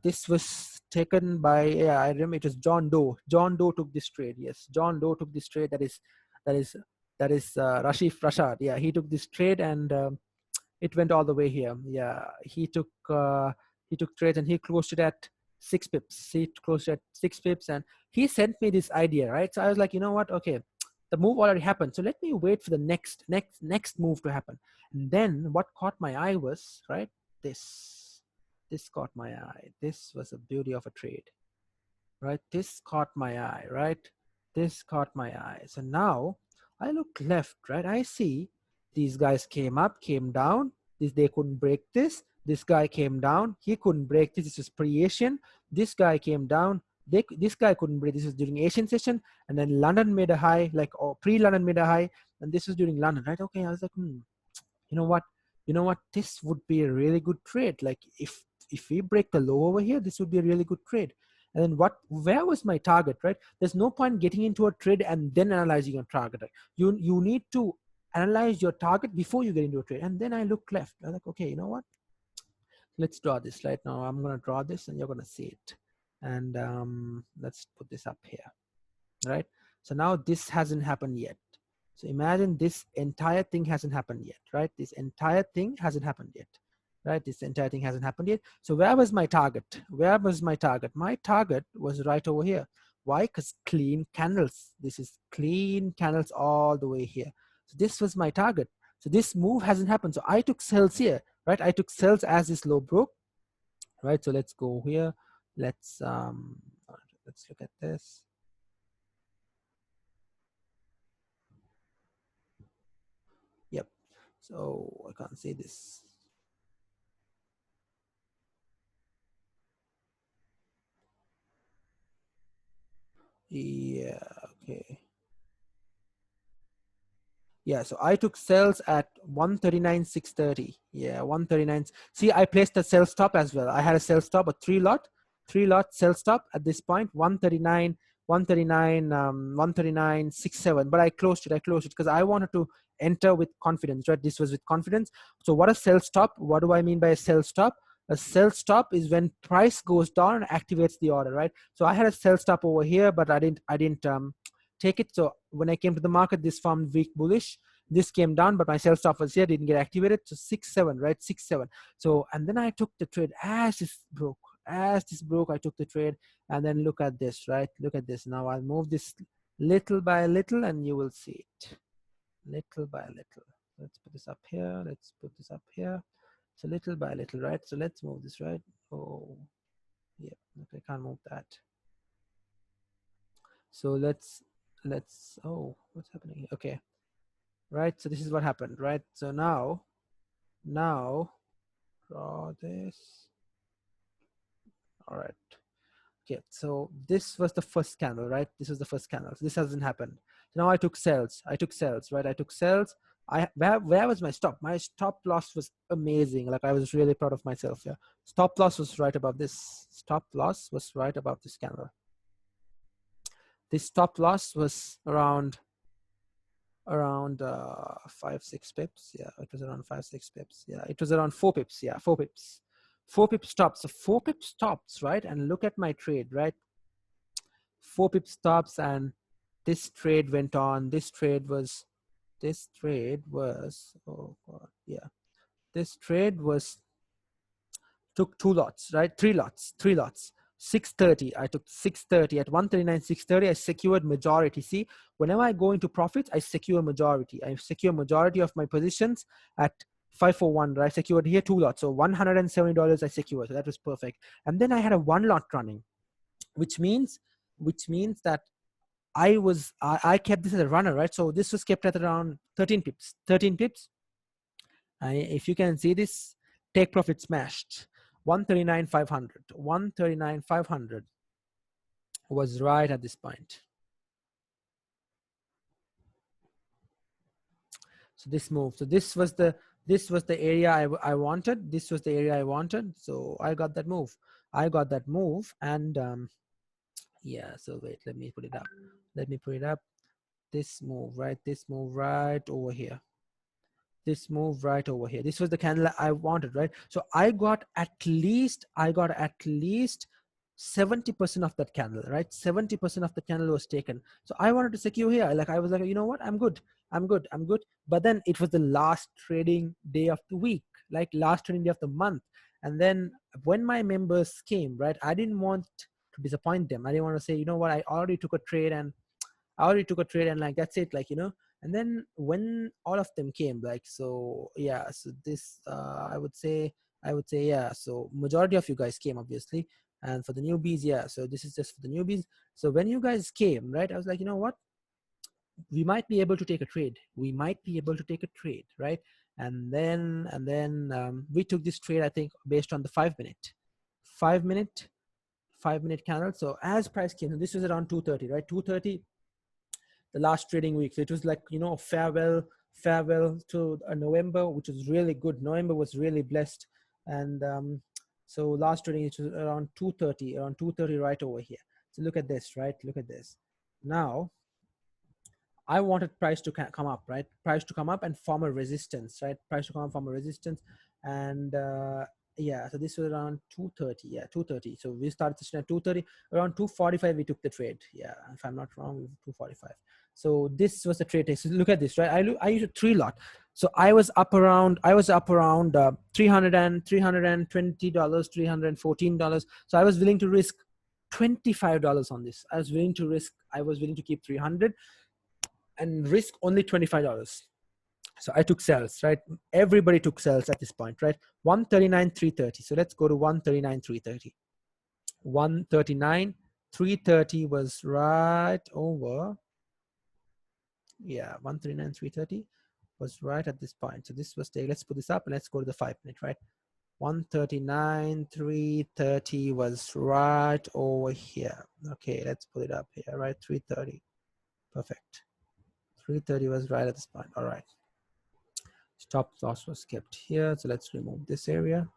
this was taken by, yeah, I remember it was John Doe. John Doe took this trade. Yes, John Doe took this trade. That is Rashif Rashad. Yeah, he took this trade, and it went all the way here. Yeah, he took trades, and he closed it at 6 pips. He closed it at 6 pips, and he sent me this idea, right? So I was like, you know what? Okay, the move already happened, so let me wait for the next move to happen. And then what caught my eye was, right, this caught my eye. This was a beauty of a trade, right? This caught my eye, right? This caught my eye. So now I look left, right? I see these guys came up, came down. They couldn't break this. This guy came down. He couldn't break this. This was pre-Asian. This guy came down. This guy couldn't break. This was during Asian session. And then London made a high, like, or pre-London made a high. And this was during London, right? Okay, I was like, you know what? This would be a really good trade. Like, if we break the low over here, this would be a really good trade. And then where was my target, right? There's no point getting into a trade and then analyzing your target. Right? You need to analyze your target before you get into a trade. And then I look left. I'm like, okay, you know what? Let's draw this right now. I'm going to draw this, and you're going to see it. And let's put this up here, right? So now this hasn't happened yet. So imagine this entire thing hasn't happened yet, right? This entire thing hasn't happened yet, right? This entire thing hasn't happened yet. So where was my target? Where was my target? My target was right over here. Why? Because clean candles. This is clean candles all the way here. So this was my target. So this move hasn't happened. So I took sells here, right? I took sells as this low broke, right? So let's go here. Let's look at this. Yep. So I can't see this. Yeah, okay. Yeah, so I took sells at 139,630. Yeah, 139. See, I placed a sell stop as well. I had a sell stop, a three lot sell stop at this point, 139, 139.67. But I closed it because I wanted to enter with confidence, right? This was with confidence. So what a sell stop? What do I mean by a sell stop? A sell stop is when price goes down and activates the order, right? So I had a sell stop over here, but I didn't take it. So when I came to the market, this formed weak bullish. This came down, but my sell stop was here, didn't get activated. So 6-7, right? 6-7. So, and then I took the trade as this broke. As this broke, I took the trade. And then look at this, right? Look at this. Now I'll move this little by little, and you will see it. Little by little. Let's put this up here. Let's put this up here. So little by little, right? So let's move this, right? Oh, yeah. Okay, I can't move that. So let's let's, oh, what's happening here? Okay, right, so this is what happened, right? So now draw this. All right. Okay, so this was the first candle, right? This was the first candle. So this hasn't happened. So now I took sales, right? I took sales. Where was my stop? My stop loss was amazing. Like, I was really proud of myself. Yeah, stop loss was right above this. Stop loss was right above this candle. This stop loss was around 5-6 pips. Yeah, it was around 5-6 pips. Yeah, it was around 4 pips. Yeah, 4 pips. 4 pip stops. So 4 pip stops, right? And look at my trade, right? 4 pip stops, and this trade went on. This trade was, oh god, yeah, this trade was, took 2 lots, right? 3 lots. 630, I took 630 at 139. 630, I secured majority. See, whenever I go into profits, I secure majority. I secure majority of my positions at 541, right? I secured here 2 lots, so $170 I secured. So that was perfect. And then I had a 1 lot running, which means that I kept this as a runner, right? So this was kept at around 13 pips. If you can see this, take profit smashed. 139,500. 139,500 was right at this point. So this move. So this was the area I wanted. This was the area I wanted. So I got that move. And yeah. So wait, let me put it up. This move right over here. This was the candle I wanted, right? So I got at least 70% of that candle, right? 70% of the candle was taken. So I wanted to secure here. Like, I was like, you know what? I'm good. But then it was the last trading day of the week, like last trading day of the month. And then when my members came, right, I didn't want to disappoint them. I didn't want to say, you know what, I already took a trade and like, that's it, like, you know. And then when all of them came, like, so yeah, so this I would say yeah, so majority of you guys came, obviously. And for the newbies, yeah, so this is just for the newbies. So when you guys came, right, I was like, you know what, we might be able to take a trade, right? And then we took this trade, I think, based on the 5 minute candle. So as price came, this was around 230, right? 230, the last trading week. So it was like, you know, farewell to November, which was really good. November was really blessed. And so last trading, it was around 230 right over here. So look at this, right? Look at this. Now I wanted price to come up, right? Price to come up and form a resistance, right? Price to come up, form a resistance. And yeah, so this was around 230. Yeah, 230. So we started session at 230. Around 245 we took the trade. Yeah, if I'm not wrong, 245. So this was the trade take. So look at this, right? I used a 3 lot. So I was up around $320, $314. So I was willing to risk $25 on this. I was willing to keep 300 and risk only $25. So I took sales, right? Everybody took sales at this point, right? 139,330. So let's go to 139,330. 139,330 was right over. Yeah, 139,330 was right at this point. So this was let's put this up and let's go to the 5 minute, right? 139,330 was right over here. Okay, let's put it up here, right? 330. Perfect. 330 was right at this point. All right. Stop loss was kept here. So let's remove this area.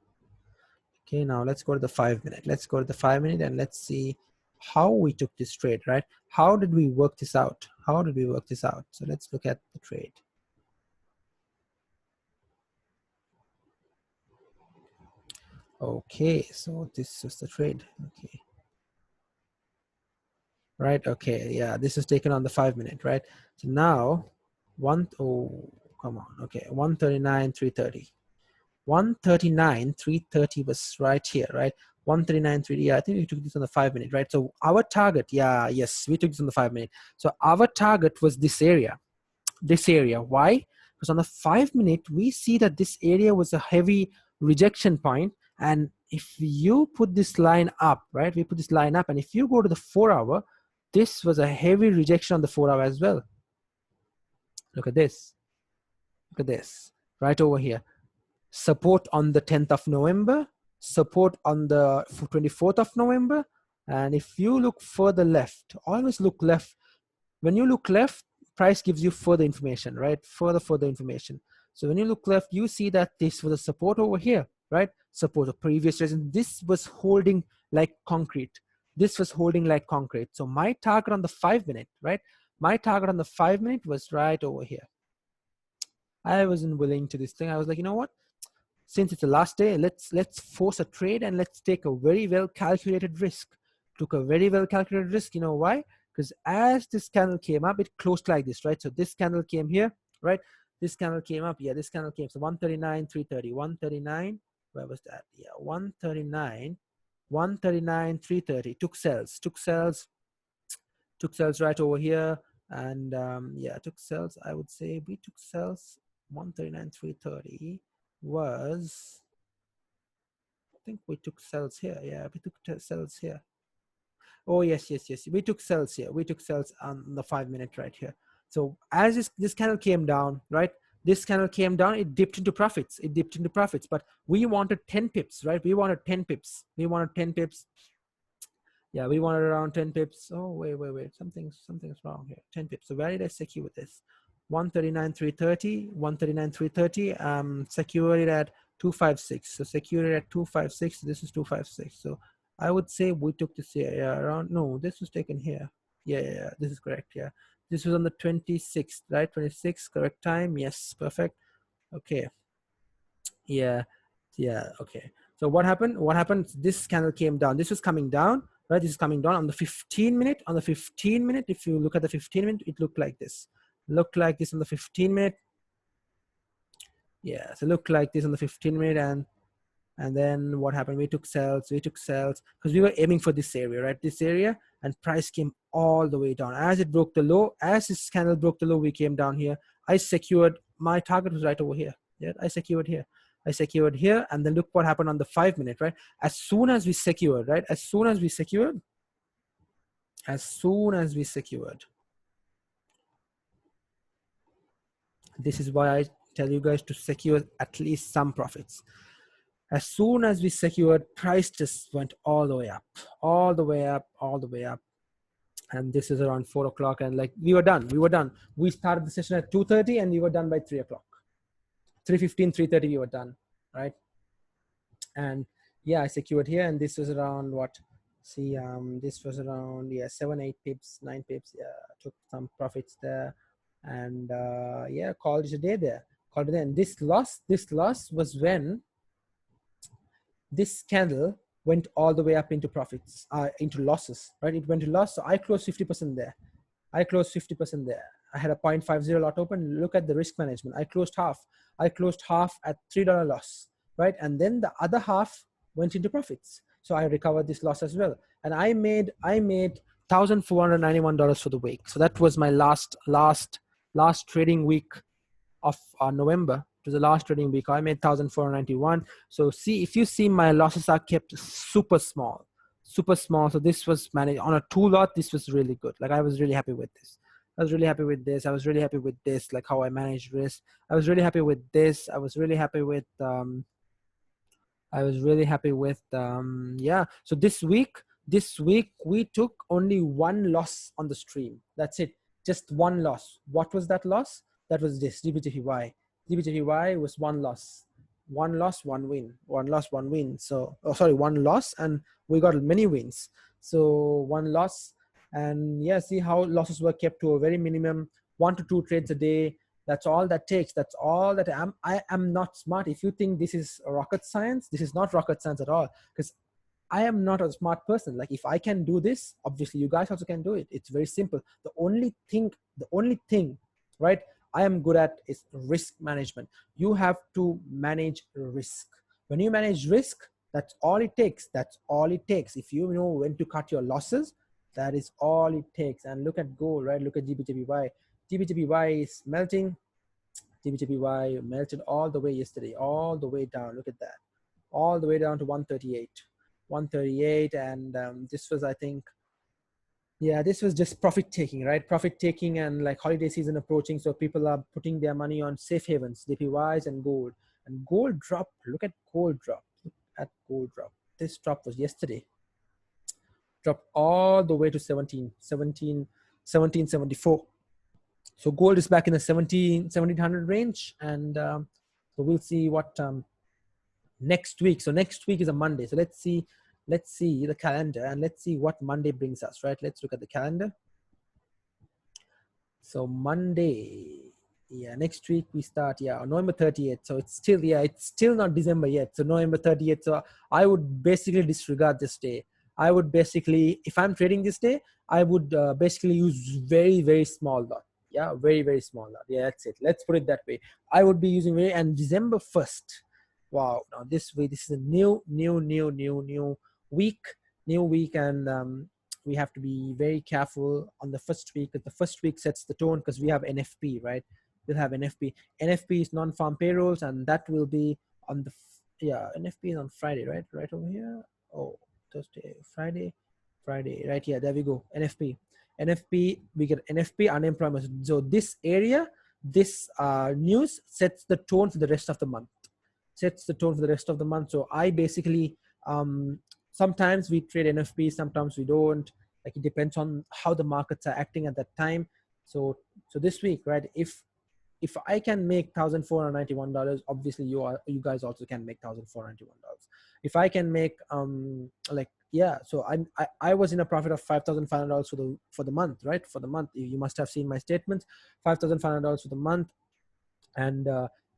Okay, now let's go to the 5 minute. Let's go to the 5 minute and let's see how we took this trade, right? How did we work this out? So let's look at the trade. Okay, so this is the trade. Okay. Right, okay, yeah, this is taken on the 5 minute, right? So now, come on, okay, 139,330. 139,330 was right here, right? 139,330, yeah, I think we took this on the 5 minute, right? So our target, yes, we took this on the 5 minute. So our target was this area. Why? Because on the 5 minute, we see that this area was a heavy rejection point. And if you put this line up, right? We put this line up, and if you go to the 4 hour, this was a heavy rejection on the 4 hour as well. Look at this. Look at this right over here. Support on the 10th of November, support on the 24th of November. And if you look further left, always look left. When you look left, price gives you further information, right? Further information. So when you look left, you see that this was a support over here, right? Support of previous resistance. This was holding like concrete. This was holding like concrete. So my target on the 5 minute, right? My target on the 5 minute was right over here. I wasn't willing to this thing. I was like, you know what? Since it's the last day, let's force a trade and let's take a very well calculated risk. Took a very well calculated risk. You know why? Because as this candle came up, it closed like this, right? So this candle came here, right? This candle came up. Yeah, this candle came. So 139, 330, 139. Where was that? Yeah, 139, 139, 330. Took sales right over here. And yeah, took sales. I would say we took sales 139, 330 was, I think we took sales here. Yeah, we took sales here. Oh, yes. We took sales here. We took sales on the 5 minute right here. So as this candle came down, right? This candle came down, it dipped into profits. But we wanted 10 pips, right? We wanted 10 pips. Yeah, we wanted around 10 pips. Oh, wait. Something's wrong here. 10 pips. So where did I secure this? 139, 330, 139, 330. Secured it at 256. So secured it at 256. This is 256. So I would say we took this area around. No, this was taken here. Yeah, this is correct. Yeah, this was on the 26th, right? 26th, correct time. Yes, perfect. Okay. Yeah, okay. So what happened? This candle came down. This was coming down, right? This is coming down on the 15 minute. On the 15 minute, if you look at the 15 minute, it looked like this. Looked like this on the 15 minute. Yeah, so looked like this on the 15 minute. And then what happened? We took sales because we were aiming for this area, right? This area, and price came all the way down. As it broke the low, as this candle broke the low, we came down here. I secured, my target was right over here. Yeah, I secured here, and then look what happened on the 5 minute, right? As soon as we secured, this is why I tell you guys to secure at least some profits. As soon as we secured, price just went all the way up. And this is around 4 o'clock, and like we were done. We started the session at 2:30 and we were done by 3 o'clock. 3:15, 3:30 we were done, right? And yeah, I secured here, and this was around what? See, this was around 7, 8 pips, 9 pips. Yeah, took some profits there, and yeah, called it a day there. And this loss was when this candle went all the way up into profits, into losses, right? It went to loss. So I closed 50% there. I had a 0.50 lot open. Look at the risk management. I closed half at $3 loss, right? And then the other half went into profits. So I recovered this loss as well. And I made $1,491 for the week. So that was my last trading week of November. It was the last trading week. I made 1,491. So see, if you see, my losses are kept super small. So this was managed on a 2 lot. This was really good. Like I was really happy with this. I was really happy with this, like how I managed risk. I was really happy with this. I was really happy with yeah. So this week we took only 1 loss on the stream. That's it. Just 1 loss. What was that loss? That was this GBJPY. GBJPY was 1 loss. 1 loss, 1 win. 1 loss, 1 win. So, 1 loss, and we got many wins. So 1 loss, and yeah, see how losses were kept to a very minimum, 1 to 2 trades a day. That's all that takes. That's all that I am not smart. If you think this is rocket science, this is not rocket science at all, because I am not a smart person. Like if I can do this, obviously you guys also can do it. It's very simple. The only thing, right, I am good at is risk management. You have to manage risk. When you manage risk, that's all it takes. If you know when to cut your losses, that is all it takes. And look at gold, right? Look at GBJPY. GBJPY is melting. GBJPY melted all the way yesterday, all the way down. Look at that. All the way down to 138. And this was, I think, Yeah, this was just profit taking, right? Profit taking and like holiday season approaching. So people are putting their money on safe havens, DPYs and gold. And gold drop. Look at gold drop. Look at gold drop. This drop was yesterday. Dropped all the way to 1774. So gold is back in the 1700 range. And so we'll see what next week. So next week is a Monday. So let's see the calendar and let's see what Monday brings us, right? Let's look at the calendar. So Monday, yeah, next week we start, yeah, on November 30th. So it's still not December yet. So November 30th. So I would basically disregard this day. I would basically, if I'm trading this day, I would basically use very, very small lot. Yeah, very, very small lot. Yeah, that's it. Let's put it that way. I would be using and December 1st. Wow. Now this is a new week, and we have to be very careful on the first week, because the first week sets the tone, because we have NFP, right? We'll have NFP. NFP is non-farm payrolls, and that will be on the, yeah, NFP is on Friday, right? Right over here. Oh, Thursday, Friday, right here. There we go. NFP. We get NFP, unemployment. So this area, this news sets the tone for the rest of the month. So I basically, sometimes we trade NFP, sometimes we don't. Like it depends on how the markets are acting at that time. So this week, right? If I can make $1,491, obviously you guys also can make $1,491. If I can make so I was in a profit of $5,500 for the month, right? For the month, you must have seen my statements. $5,500 for the month, and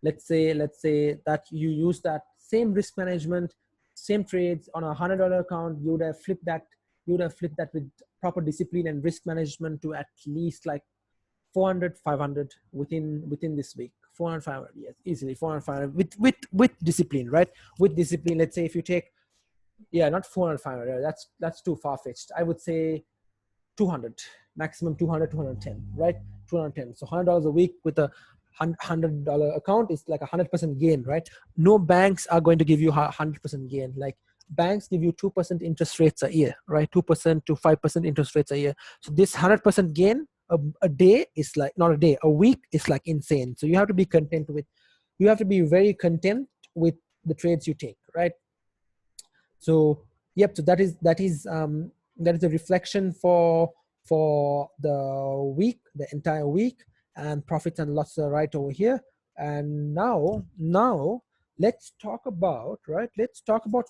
let's say that you use that same risk management, same trades on $100 account. You would have flipped that with proper discipline and risk management to at least like 400, 500 within this week. 400, 500, yes, easily 400, 500 with discipline, right? With discipline. Let's say if you take, yeah, not 400, 500, that's too far-fetched. I would say 200, maximum 200, 210, right? 210. So $100 a week with a $100 account is like 100% gain, right? No banks are going to give you 100% gain. Like banks give you 2% interest rates a year, right? 2% to 5% interest rates a year. So this 100% gain a day is like, not a day, a week is like insane. So you have to be very content with the trades you take, right? So yep, so that is a reflection for the week, the entire week, and profits and losses are right over here. And now let's talk about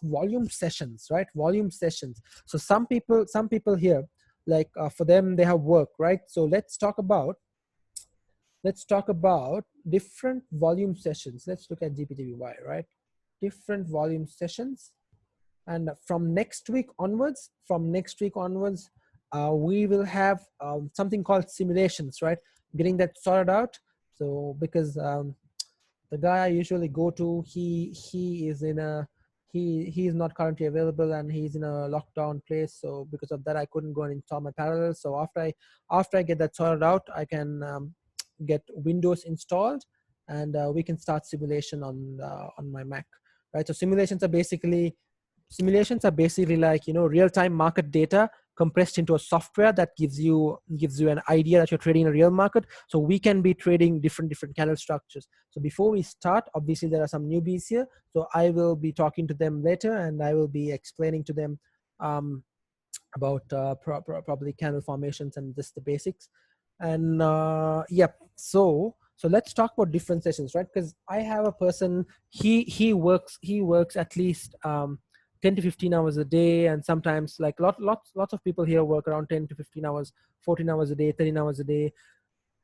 volume sessions, right? Volume sessions. So some people here, like for them, they have work, right? So let's talk about different volume sessions. Let's look at GPTPY, right? Different volume sessions. And from next week onwards, we will have something called simulations, right? Getting that sorted out. So because the guy I usually go to, he is not currently available, and he's in a lockdown place. So because of that, I couldn't go and install my parallels. So after I get that sorted out, I can get Windows installed, and we can start simulation on my Mac, right? So simulations are basically like, real-time market data compressed into a software that gives you an idea that you're trading in a real market. So we can be trading different candle structures. So before we start, obviously there are some newbies here, so I will be talking to them later, and I will be explaining to them about probably candle formations and just the basics. And so let's talk about different sessions, right? Because I have a person, he works at least 10 to 15 hours a day, and sometimes like lots of people here work around 10 to 15 hours, 14 hours a day, 13 hours a day.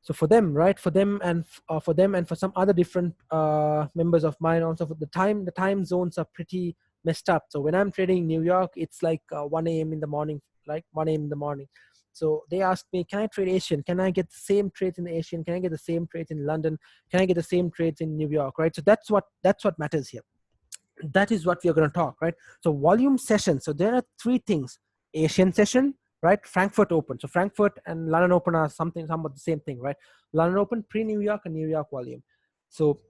So for them, right, for them and for some other different members of mine also, the time zones are pretty messed up. So when I'm trading in New York, it's like 1 a.m. in the morning, like 1 a.m. in the morning. So they asked me, can I trade Asian? Can I get the same trades in Asian? Can I get the same trades in London? Can I get the same trades in New York, right? So that's what matters here. That is what we are going to talk, right? So volume session. So there are three things: Asian session, right? Frankfurt Open. So Frankfurt and London Open are somewhat the same thing, right? London Open, pre-New York, and New York volume. So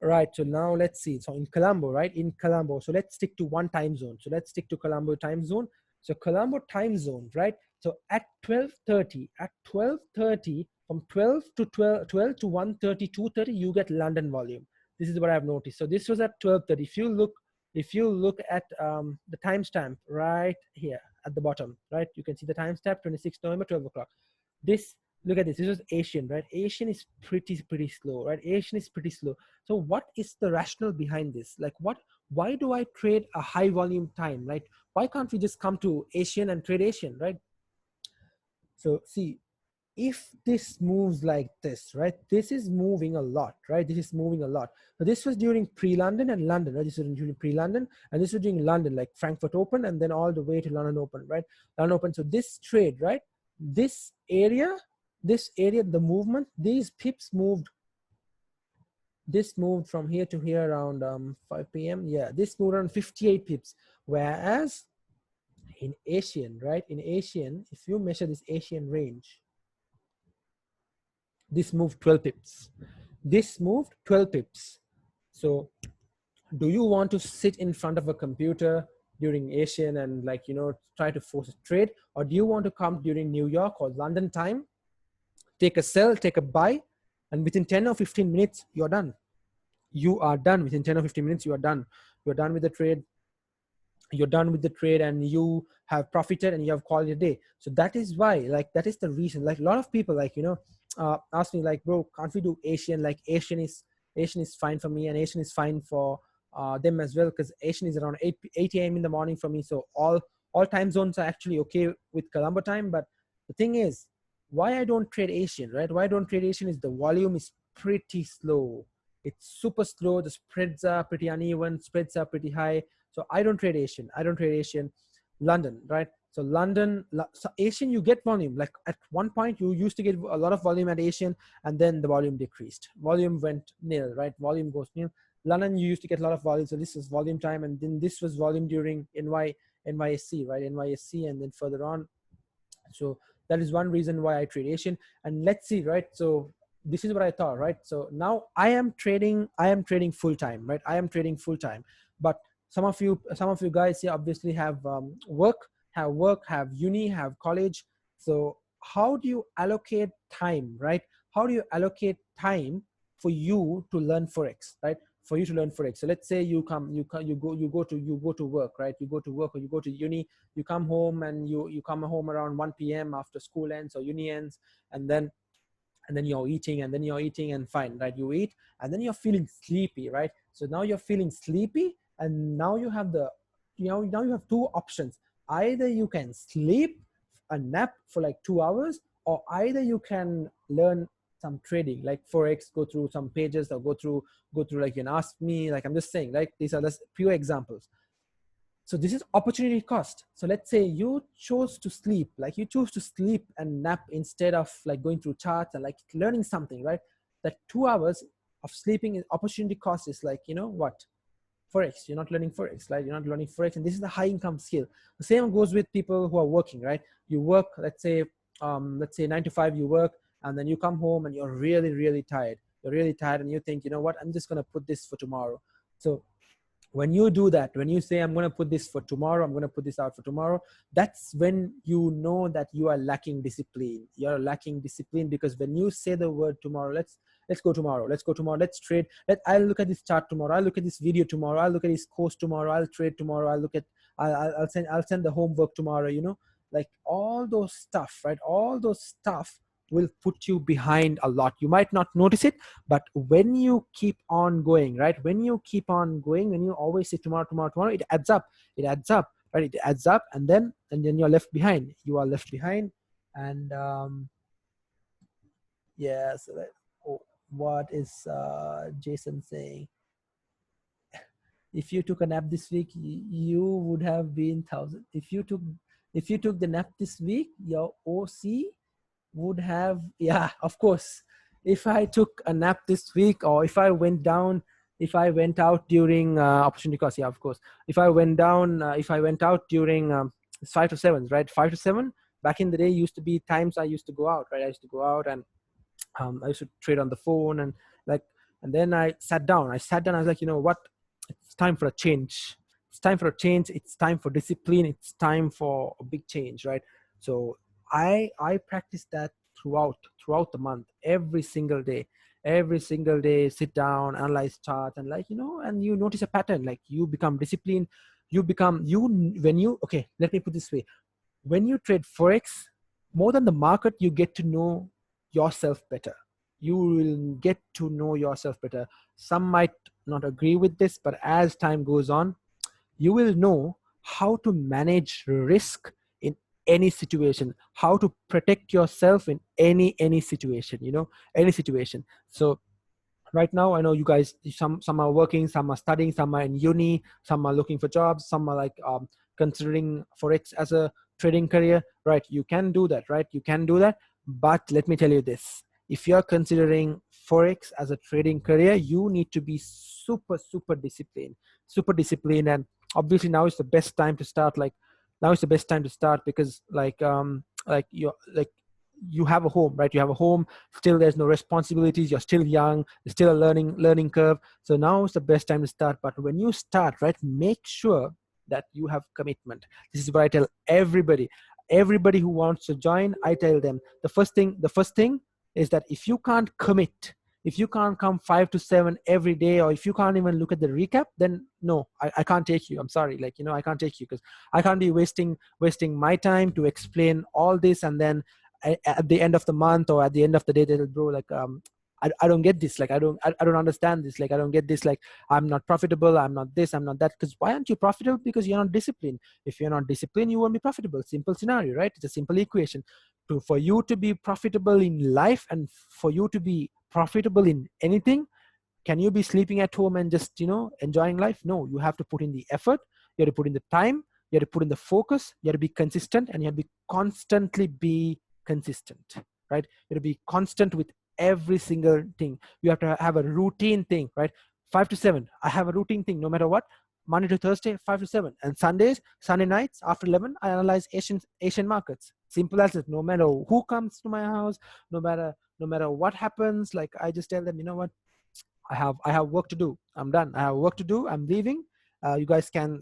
right, so now let's see. So in Colombo, right? In Colombo, so let's stick to one time zone. So let's stick to Colombo time zone. So Colombo time zone, right? So at 12:30, from 12 to 12 to 1:30, 2:30, you get London volume. This is what I've noticed. So this was at 12:30. If you look at the timestamp right here at the bottom, right, you can see the timestamp 26 November 12 o'clock. This, look at this. This is Asian, right? Asian is pretty slow, right? Asian is pretty slow. So what is the rationale behind this? Like why do I trade a high volume time, right? Why can't we just come to Asian and trade Asian, right? So see, if this moves like this, right, this is moving a lot, right? This is moving a lot. So this was during pre-London and London, right? This was during pre-London, and this was during London, like Frankfurt Open, and then all the way to London Open, right? London Open. So this trade, right, this area, the movement, these pips moved, this moved from here to here around 5 p.m. Yeah, this moved around 58 pips. Whereas in Asian, right, in Asian, if you measure this Asian range, this moved 12 pips. This moved 12 pips. So do you want to sit in front of a computer during Asian and, like, you know, try to force a trade? Or do you want to come during New York or London time, take a sell, take a buy, and within 10 or 15 minutes, you're done. You are done. Within 10 or 15 minutes, you are done. You're done with the trade. You're done with the trade and you have profited and you have called it a day. So that is why, like, that is the reason. Like, a lot of people, like, you know, ask me, like, bro, can't we do Asian? Like, Asian is fine for me, and Asian is fine for them as well, because Asian is around 8 a.m. in the morning for me. So all time zones are actually okay with Colombo time. But the thing is, why I don't trade Asian, right? Why I don't trade Asian is the volume is pretty slow. It's super slow. The spreads are pretty uneven. Spreads are pretty high. So I don't trade Asian. I don't trade Asian. London, right? So London, so Asian, you get volume. Like, at one point, you used to get a lot of volume at Asian, and then the volume decreased. Volume went nil, right? Volume goes nil. London, you used to get a lot of volume. So this is volume time, and then this was volume during NYSE, right? NYSE, and then further on. So that is one reason why I trade Asian. And let's see, right? So this is what I thought, right? So now I am trading full time, right? I am trading full time. But some of you guys here obviously have work, have uni, have college. So how do you allocate time, right? How do you allocate time for you to learn Forex, right? For you to learn Forex. So let's say you go to work, right? You go to work or you go to uni, you come home, and you come home around 1 p.m. after school ends or uni ends, and then you're eating, and fine, right? You eat, and then you're feeling sleepy, right? So now you're feeling sleepy, and now you have now you have two options. Either you can sleep a nap for like 2 hours, or either you can learn some trading, like Forex, go through some pages, or go through like, you can ask me, like, I'm just saying, like, these are the few examples. So this is opportunity cost. So let's say you chose to sleep, like you choose to sleep and nap instead of like going through charts and like learning something, right? That 2 hours of sleeping is opportunity cost, is like, you know what? Forex. You're not learning Forex, right? You're not learning Forex, and this is the high income skill. The same goes with people who are working, right? You work, let's say 9 to 5, you work, and then you come home and you're really tired. You're really tired, and you think, you know what? I'm just gonna put this for tomorrow. So when you do that, when you say, I'm going to put this for tomorrow, I'm going to put this out for tomorrow, that's when you know that you are lacking discipline. You're lacking discipline, because when you say the word tomorrow, let's go tomorrow, let's trade, I'll look at this chart tomorrow, I'll look at this video tomorrow, I'll look at this course tomorrow, I'll trade tomorrow, I'll send the homework tomorrow, you know, like all those stuff, right? All those stuff will put you behind a lot. You might not notice it, but when you keep on going, right? When you keep on going, when you always say tomorrow, it adds up, right? It adds up, and then you're left behind. You are left behind. And yeah, so what is Jason saying? If you took a nap this week, you would have been 1,000. If you took the nap this week, your OC would have, yeah, of course. If I took a nap this week, or if I went out during opportunity cost, yeah, of course. If I went out during 5 to 7, right? 5 to 7 back in the day used to be times I used to go out, right? I used to go out, and I used to trade on the phone, and then I sat down. I was like, you know what? It's time for a change. It's time for discipline. It's time for a big change, right? So I practice that throughout the month, every single day, sit down, analyze charts, and like, and you notice a pattern, like you become disciplined. When you, okay, let me put this way. When you trade forex, more than the market, you get to know yourself better. You will get to know yourself better. Some might not agree with this, but as time goes on, you will know how to manage risk in any situation, how to protect yourself in any situation, any situation. So right now, I know you guys, some are working, some are studying, some are in uni, some are looking for jobs, some are like considering forex as a trading career, right? You can do that, right? You can do that. But let me tell you this: if you're considering forex as a trading career, you need to be super disciplined, super disciplined. And obviously now is the best time to start. Like, now is the best time to start, because like you have a home, right? You have a home. Still, there's no responsibilities. You're still young. There's still a learning curve. So now is the best time to start. But when you start, right, make sure that you have commitment. This is what I tell everybody who wants to join. I tell them the first thing is that if you can't commit, if you can't come 5 to 7 every day, or if you can't even look at the recap, then no, I can't take you. I'm sorry, like, I can't take you, because I can't be wasting my time to explain all this, and then at the end of the month or at the end of the day, they'll, bro, like, I don't get this, like, I don't understand this, like, I don't get this, like, I'm not profitable, I'm not this, I'm not that. Because why aren't you profitable? Because you're not disciplined. If you're not disciplined, you won't be profitable. Simple scenario, right? It's a simple equation. For you to be profitable in life, and for you to be profitable in anything, can you be sleeping at home and just, enjoying life? No, you have to put in the effort. You have to put in the time. You have to put in the focus. You have to be consistent, and you have to be constantly be consistent, right? You have to be constant with every single thing. You have to have a routine thing, right? 5 to 7, I have a routine thing no matter what. Monday to Thursday, 5 to 7, and Sunday nights after 11, I analyze Asian markets. Simple as it. No matter who comes to my house, no matter what happens, like, I just tell them, you know what, I have work to do. I'm done. I have work to do. I'm leaving. You guys can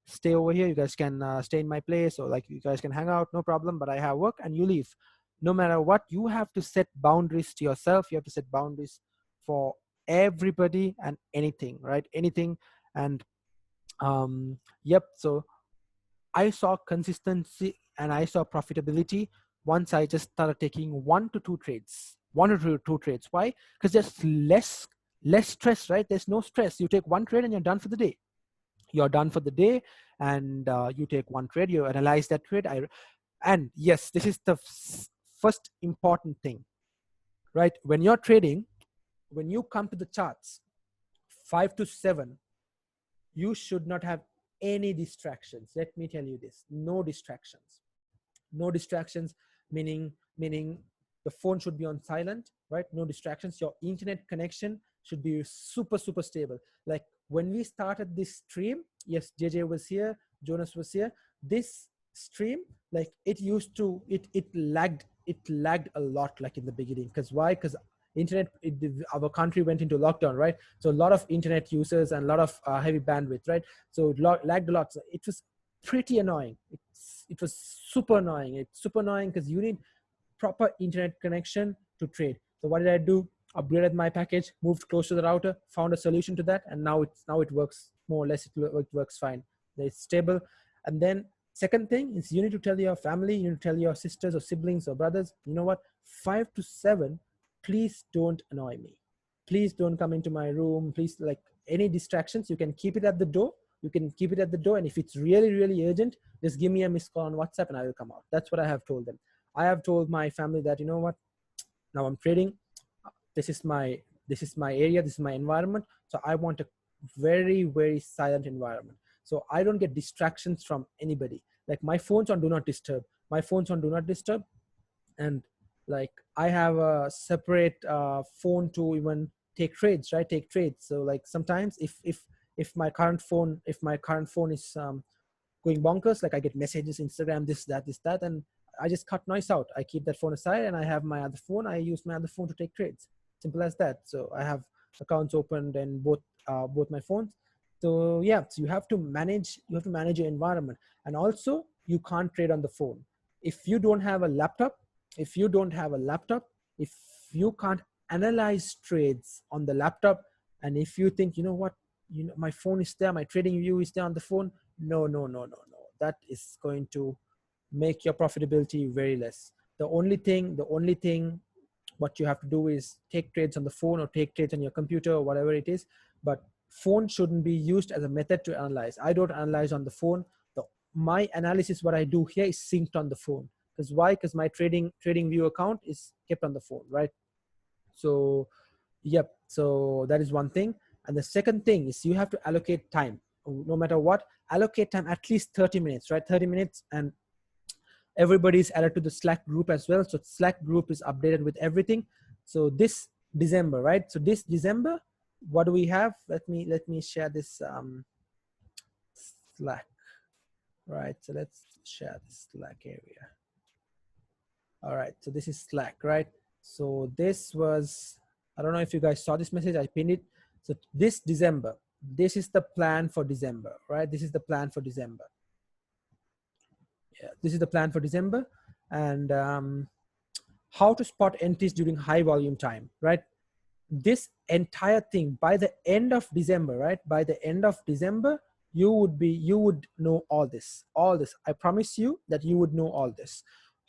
stay over here. You guys can stay in my place, or like, you guys can hang out, no problem. But I have work, and you leave. No matter what, you have to set boundaries to yourself. You have to set boundaries for everybody and anything, right? Anything. And yep. So I saw consistency and I saw profitability once I just started taking 1 to 2 trades. 1 to 2 trades. Why? Because there's less stress, right? There's no stress. You take 1 trade and you're done for the day. You're done for the day, and you take 1 trade. You analyze that trade. And yes, this is the first important thing, right? When you're trading, when you come to the charts, 5 to 7, you should not have any distractions. Let me tell you this: no distractions. No distractions, meaning the phone should be on silent, right? No distractions. Your internet connection should be super stable. Like, when we started this stream, yes, JJ was here, Jonas was here. This stream, like, it lagged a lot, like, in the beginning. Because why? Because our country went into lockdown, right? So a lot of internet users and a lot of heavy bandwidth, right? So it lagged a lot. So it was pretty annoying. It was super annoying. It's super annoying because you need proper internet connection to trade. So what did I do? Upgraded my package, moved close to the router, found a solution to that, and now it works more or less. It works fine. It's stable. And then second thing is, you need to tell your family, you need to tell your sisters or siblings or brothers, you know what, 5 to 7, please don't annoy me. Please don't come into my room. Please, like, any distractions, you can keep it at the door. You can keep it at the door. And if it's really urgent, just give me a missed call on WhatsApp and I will come out. That's what I have told them. I have told my family that, you know what, now I'm trading. This is my area. This is my environment. So I want a very silent environment. So I don't get distractions from anybody. Like, my phone's on do not disturb. My phone's on do not disturb. And, like, I have a separate phone to even take trades, right? Take trades. So, like, sometimes if my current phone is going bonkers, like, I get messages, Instagram, this that, and I just cut noise out. I keep that phone aside, and I have my other phone. I use my other phone to take trades. Simple as that. So I have accounts opened in both my phones. So yeah, so you have to manage your environment. And also, you can't trade on the phone. if you don't have a laptop, if you can't analyze trades on the laptop, and if you think, you know what, my phone is there, my trading view is there on the phone, no, no, no, no, no, that is going to make your profitability very less. The only thing what you have to do is take trades on the phone or take trades on your computer or whatever it is, but phone shouldn't be used as a method to analyze. I don't analyze on the phone. My analysis, what I do here, is synced on the phone. Because why? Because my trading view account is kept on the phone, right? So yep, so that is one thing. And the second thing is you have to allocate time. No matter what, allocate time, at least 30 minutes, right? 30 minutes. And everybody's added to the Slack group as well. So Slack group is updated with everything. So this December, right? So this December, what do we have? Let me share this Slack, right? So let's share this Slack area. All right, so this is Slack, right? So this was, I don't know if you guys saw this message, I pinned it. So this December, this is the plan for December, right? This is the plan for December. Yeah, this is the plan for December. And how to spot entries during high volume time, right? This entire thing, by the end of December, right? By the end of December, you would know all this. I promise you that you would know all this.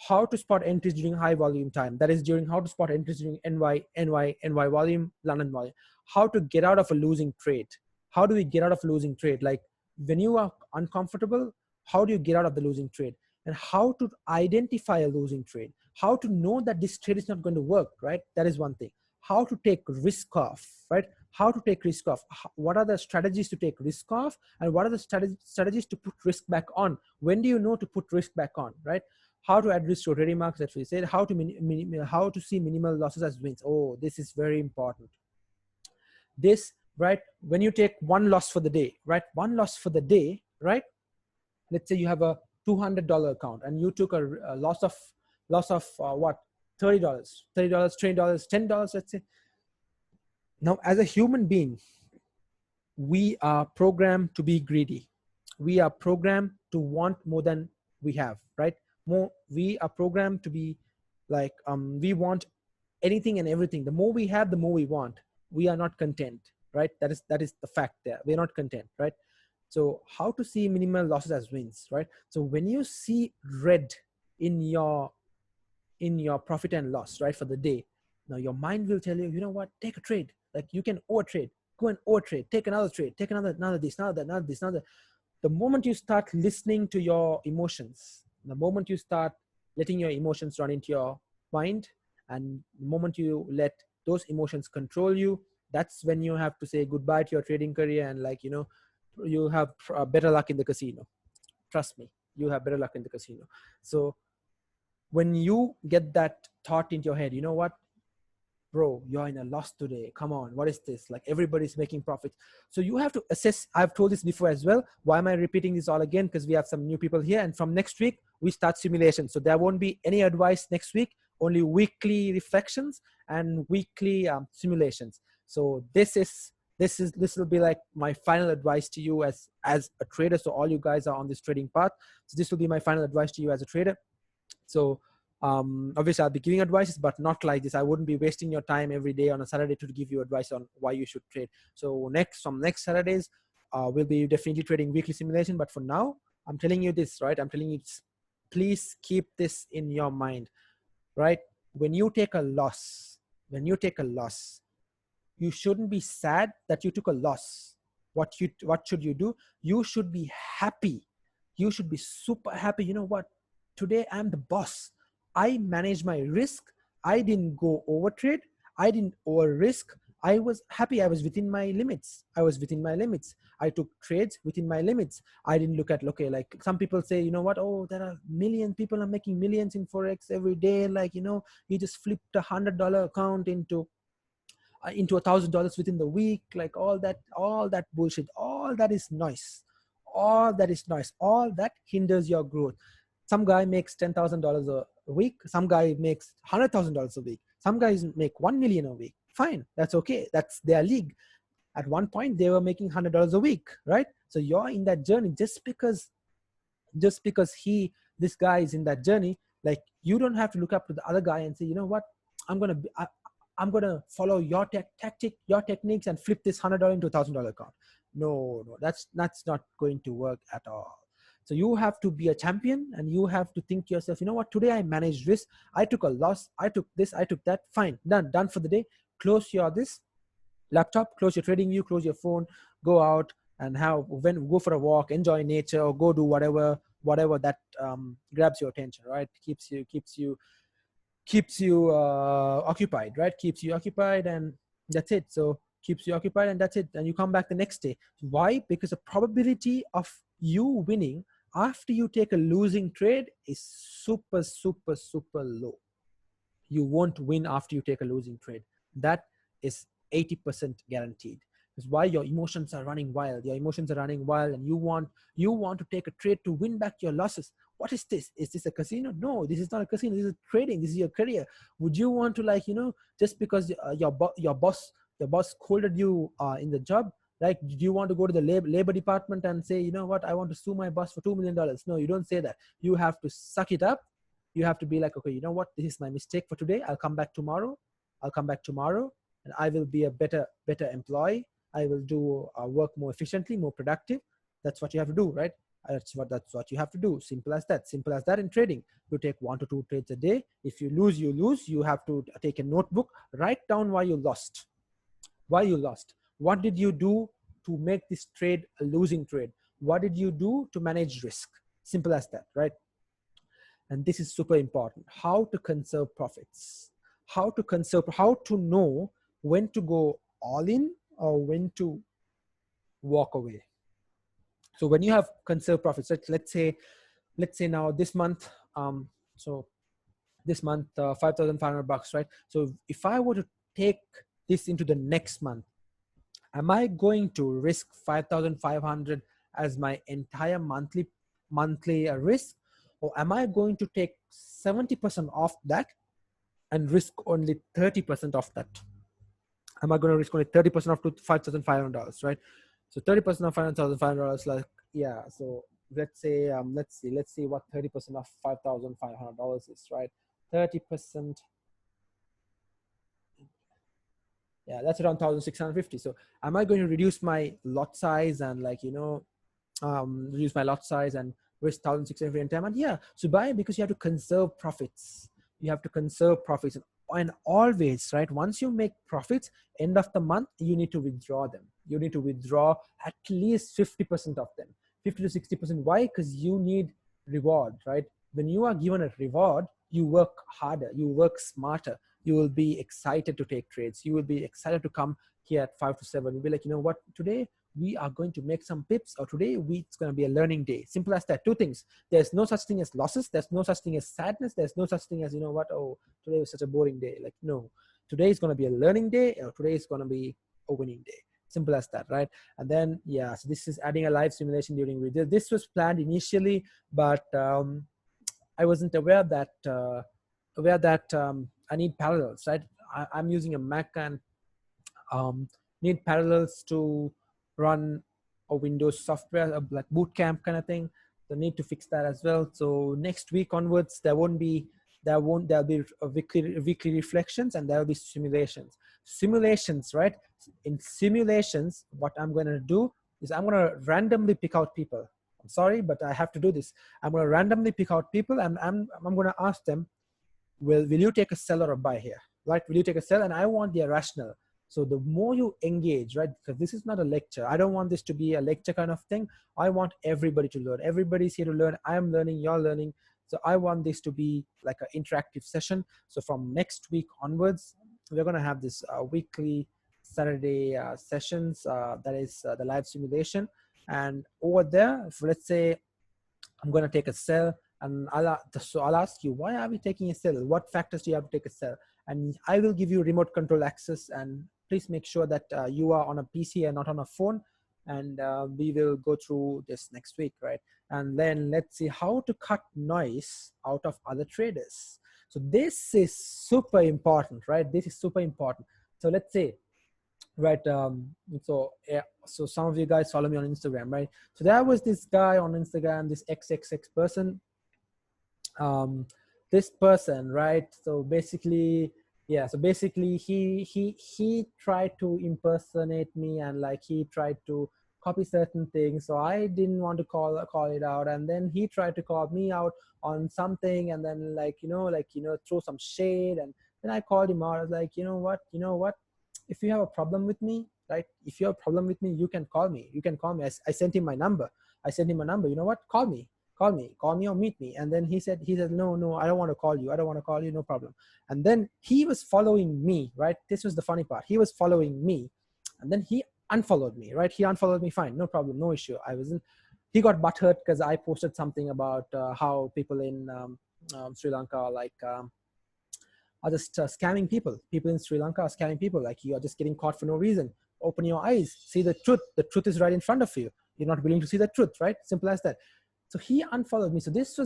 How to spot entries during high volume time. That is during how to spot entries during NY volume, London volume. How to get out of a losing trade. How do we get out of a losing trade? Like when you are uncomfortable, how do you get out of the losing trade? And how to identify a losing trade. How to know that this trade is not going to work, right? That is one thing. How to take risk off, right? How to take risk off. What are the strategies to take risk off? And what are the strategies to put risk back on? When do you know to put risk back on, right? How to add risk to trading marks, as we said. How to see minimal losses as wins. Oh, this is very important. This, right? When you take one loss for the day, right? One loss for the day, right? Let's say you have a $200 account and you took a loss of what? $30, $20, $10, let's say. Now, as a human being, we are programmed to be greedy. We are programmed to want more than we have, right? We are programmed to be like, we want anything and everything. The more we have, the more we want. We are not content, right? That is the fact there. We're not content, right? So how to see minimal losses as wins, right? So when you see red in your profit and loss, right, for the day, now your mind will tell you, you know what, take a trade. Like you can overtrade, go and overtrade, take another trade, take another this, another this, another. The moment you start listening to your emotions, the moment you start letting your emotions run into your mind, and the moment you let those emotions control you, that's when you have to say goodbye to your trading career. And like, you know, you have better luck in the casino. Trust me, you have better luck in the casino. So when you get that thought into your head, you know what, bro, you're in a loss today. Come on, what is this? Like everybody's making profits. So you have to assess. I've told this before as well. Why am I repeating this all again? Because we have some new people here. And from next week, we start simulation. So there won't be any advice next week, only weekly reflections and weekly simulations. So this will be like my final advice to you as a trader. So all you guys are on this trading path. So this will be my final advice to you as a trader. So obviously I'll be giving advices, but not like this. I wouldn't be wasting your time every day on a Saturday to give you advice on why you should trade. So from next Saturdays, we'll be definitely trading weekly simulation. But for now, I'm telling you this, right? I'm telling you, please keep this in your mind, right? When you take a loss, you shouldn't be sad that you took a loss. What should you do? You should be happy. You should be super happy. You know what? Today I'm the boss. I manage my risk. I didn't go over trade. I didn't over risk. I was happy. I was within my limits. I took trades within my limits. I didn't look at, okay, like some people say, you know what? Oh, there are million people are making millions in Forex every day. Like, you know, you just flipped $100 account into $1,000 within the week. Like all that bullshit, all that is noise. All that hinders your growth. Some guy makes $10,000 a week. Some guy makes $100,000 a week. Some guys make 1 million a week. Fine, that's okay. That's their league. At one point, they were making $100 a week, right? So you're in that journey just because this guy is in that journey, like you don't have to look up to the other guy and say, you know what, I'm gonna follow your tactic, your techniques, and flip this $100 into $1,000 account. No, that's not going to work at all. So you have to be a champion, and you have to think to yourself, you know what, today I managed risk, I took a loss, I took this, I took that, fine, done for the day. Close your this laptop, close your trading view, close your phone, go out and go for a walk, enjoy nature, or go do whatever that grabs your attention, right? Keeps you occupied, right? Keeps you occupied, and that's it. So keeps you occupied, and that's it. And you come back the next day. Why? Because the probability of you winning after you take a losing trade is super low. You won't win after you take a losing trade. That is 80% guaranteed. That's why your emotions are running wild. Your emotions are running wild, and you want to take a trade to win back your losses. What is this? Is this a casino? No, this is not a casino. This is trading. This is your career. Would you want to, like, just because your boss scolded you in the job, like, do you want to go to the labor department and say, you know what, I want to sue my boss for $2 million? No, you don't say that. You have to suck it up. You have to be like, okay, you know what, this is my mistake for today. I'll come back tomorrow, and I will be a better employee. I will do work more efficiently, more productive. That's what you have to do, right? That's what you have to do. Simple as that in trading. You take 1 to 2 trades a day. If you lose, you lose. You have to take a notebook, write down why you lost. What did you do to make this trade a losing trade? What did you do to manage risk? Simple as that, right? And this is super important. How to conserve profits. How to know when to go all in or when to walk away. So when you have conserved profits, let's say now this month, this month, $5,500, right? So if I were to take this into the next month, am I going to risk 5,500 as my entire monthly risk? Or am I going to take 70% off that and risk only 30% of that? Am I going to risk only 30% of $5,500, right? So 30% of $5,500, like, yeah. So let's say, let's see what 30% of $5,500 is, right? 30%. Yeah, that's around 1,650. So am I going to reduce my lot size and, like, reduce my lot size and risk 1,650 in time? And yeah, so buy, because you have to conserve profits. And always, right, once you make profits, end of the month, you need to withdraw them. You need to withdraw at least 50% of them, 50 to 60%. Why? Because you need reward, right? When you are given a reward, you work harder, you work smarter. You will be excited to take trades. You will be excited to come here at 5 to 7. You'll be like, you know what, today we are going to make some pips, or today it's going to be a learning day. Simple as that. Two things. There's no such thing as losses. There's no such thing as sadness. There's no such thing as, you know what, oh, today was such a boring day. Like, no, today is going to be a learning day, or today is going to be a winning day. Simple as that, right? And then, yeah, so this is adding a live simulation during video. This was planned initially, but I wasn't aware that I need parallels, right? I'm using a Mac, and need parallels to run a Windows software, like boot camp kind of thing. So need to fix that as well. So next week onwards, there'll be weekly reflections, and there'll be simulations, right? In simulations, what I'm going to do is I'm going to randomly pick out people. I'm sorry, but I have to do this. I'm going to randomly pick out people, and I'm going to ask them, will you take a sell or a buy here, right? Will you take a sell? And I want their rationale. So the more you engage, right? Because this is not a lecture. I don't want this to be a lecture kind of thing. I want everybody to learn. Everybody's here to learn. I'm learning, you're learning. So I want this to be like an interactive session. So from next week onwards, we're going to have this weekly Saturday sessions. That is the live simulation. And over there, if let's say I'm going to take a sell, and I'll ask you, why are we taking a sell? What factors do you have to take a sell? And I will give you remote control access, and please make sure that you are on a PC and not on a phone. And we will go through this next week, right? And then let's see how to cut noise out of other traders. So this is super important, right? This is super important. So let's say, right, so some of you guys follow me on Instagram, right? So there was this guy on Instagram, this XXX person. um, this person, right? So basically, yeah, so basically he tried to impersonate me, and like he tried to copy certain things, so I didn't want to call it out, and then he tried to call me out on something, and then like throw some shade. And then I called him out. I was like, you know what, if you have a problem with me, right, if you have a problem with me, you can call me, I sent him my number. You know what, call me or meet me. And then he said, no, I don't want to call you, no problem. And then he was following me, right? This was the funny part. He was following me, and then he unfollowed me, right? He unfollowed me, fine, no problem, no issue. He got butthurt because I posted something about how people in Sri Lanka are just scamming people. People in Sri Lanka are scamming people. Like, you are just getting caught for no reason. Open your eyes, see the truth. The truth is right in front of you. You're not willing to see the truth, right? Simple as that. So he unfollowed me. So this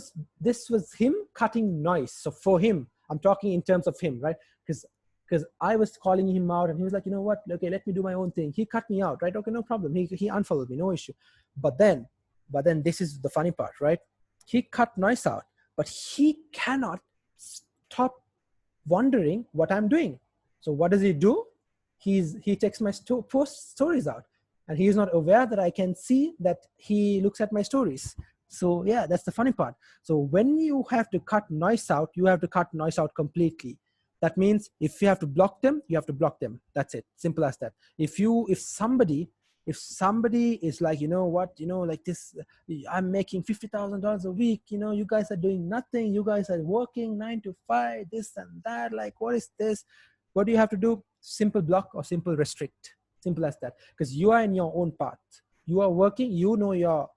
was him cutting noise. So for him, I'm talking in terms of him, right? Because I was calling him out, and he was like, you know what? Okay, let me do my own thing. He cut me out, right? Okay, no problem. He unfollowed me, no issue. But then this is the funny part, right? He cut noise out, but he cannot stop wondering what I'm doing. So what does he do? He checks my post stories out, and he is not aware that I can see that he looks at my stories. So yeah, that's the funny part. So when you have to cut noise out, you have to cut noise out completely. That means if you have to block them, you have to block them. That's it. Simple as that. If somebody is like, you know what, like this, I'm making $50,000 a week, you guys are doing nothing, you guys are working 9 to 5, this and that, like, what is this? What do you have to do? Simple block or simple restrict. Simple as that. Because you are in your own path. You are working, you know your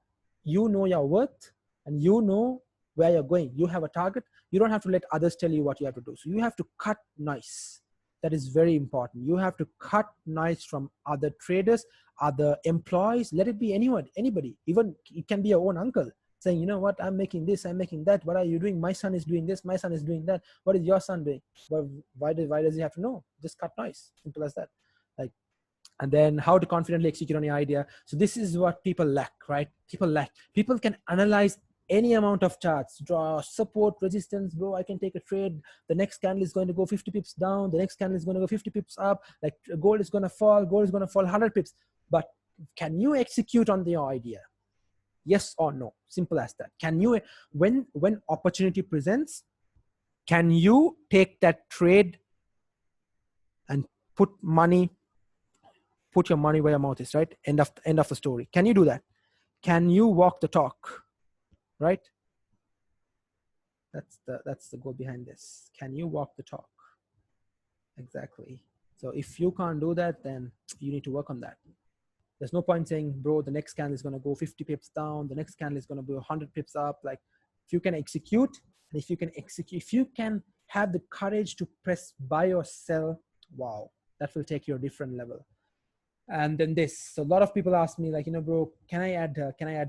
worth, and you know where you're going. You have a target. You don't have to let others tell you what you have to do. So you have to cut noise. That is very important. You have to cut noise from other traders, other employees. Let it be anybody. Even it can be your own uncle saying, you know what, I'm making this, I'm making that. What are you doing? My son is doing this. My son is doing that. What is your son doing? Well, why does he have to know? Just cut noise. Simple as that. Like, and then how to confidently execute on your idea. So this is what people lack, right? People can analyze any amount of charts, draw support, resistance, bro. I can take a trade. The next candle is going to go 50 pips down. The next candle is going to go 50 pips up. Like, gold is going to fall 100 pips. But can you execute on your idea? Yes or no? Simple as that. Can you, when opportunity presents, can you take that trade and put your money where your mouth is, right? End of the story. Can you do that? Can you walk the talk, right? That's the goal behind this. Can you walk the talk? Exactly. So if you can't do that, then you need to work on that. There's no point saying, bro, the next candle is going to go 50 pips down. The next candle is going to go 100 pips up. Like, if you can execute, and if you can have the courage to press buy or sell, wow, that will take you a different level. And then this, so a lot of people ask me, like, bro, can I add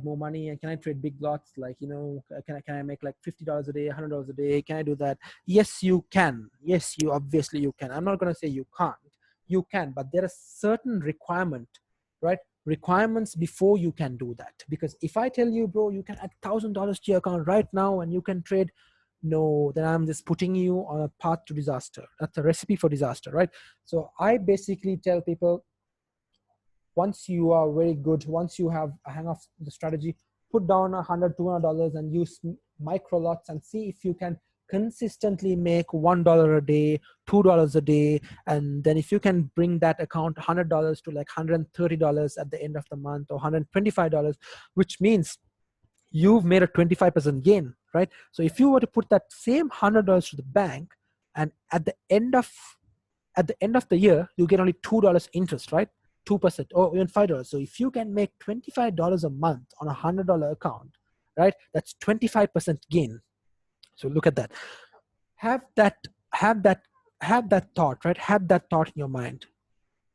more money, and can I trade big lots? Like, can I make like $50 a day, $100 a day? Can I do that? Yes, you can. Yes, obviously you can. I'm not going to say you can't. You can, but there are certain requirements before you can do that. Because if I tell you, bro, you can add $1,000 to your account right now and you can trade, no, then I'm just putting you on a path to disaster. That's a recipe for disaster, right? So I basically tell people, once you are very good, once you have a hang of the strategy, put down $100, $200 and use micro lots and see if you can consistently make $1 a day, $2 a day. And then if you can bring that account $100 to like $130 at the end of the month, or $125, which means you've made a 25% gain, right? So if you were to put that same $100 to the bank, and at the end of the year, you get only $2 interest, right? 2% or even $5. So if you can make $25 a month on a $100 account, right? That's 25% gain. So look at that. Have that thought, right? Have that thought in your mind.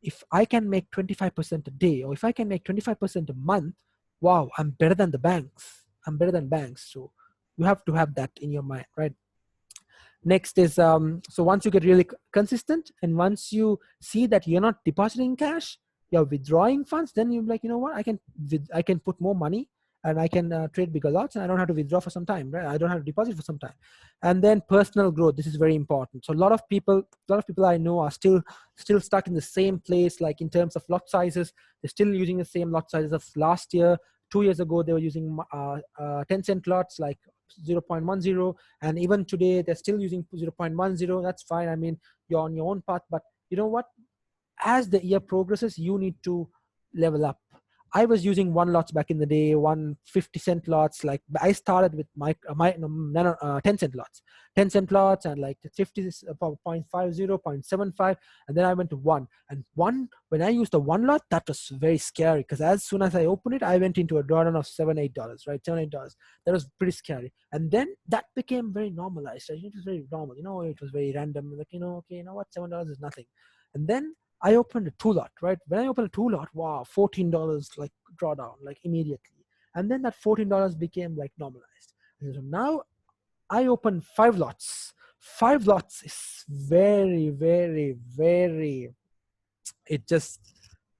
If I can make 25% a day, or if I can make 25% a month, wow, I'm better than the banks. I'm better than banks. So you have to have that in your mind, right? Next is, so once you get really consistent, and once you see that you're not depositing cash, you're withdrawing funds, then you're like, you know what, I can put more money and I can trade bigger lots, and I don't have to withdraw for some time, right? I don't have to deposit for some time. And then personal growth. This is very important. So a lot of people I know are still stuck in the same place, like in terms of lot sizes. They're still using the same lot sizes of last year. 2 years ago, they were using 10-cent lots, like 0.10, and even today they're still using 0.10. That's fine. I mean, you're on your own path, but you know what? As the year progresses, you need to level up. I was using one lots back in the day, 150-cent lots. Like I started with my no, no, no, 10-cent lots, 10-cent lots, and like 50, 0.50, 0.75, and then I went to one. And one, when I used the one lot, that was very scary, because as soon as I opened it, I went into a drawdown of $7-8, right? $7-8. That was pretty scary. And then that became very normalized. Right? It was very normal. It was very random. Like, okay, you know what? $7 is nothing. And then I opened a two lot, right? When I opened a two lot, wow, $14 like drawdown, like immediately. And then that $14 became like normalized. And so now I opened five lots. Five lots is very, very, very, it just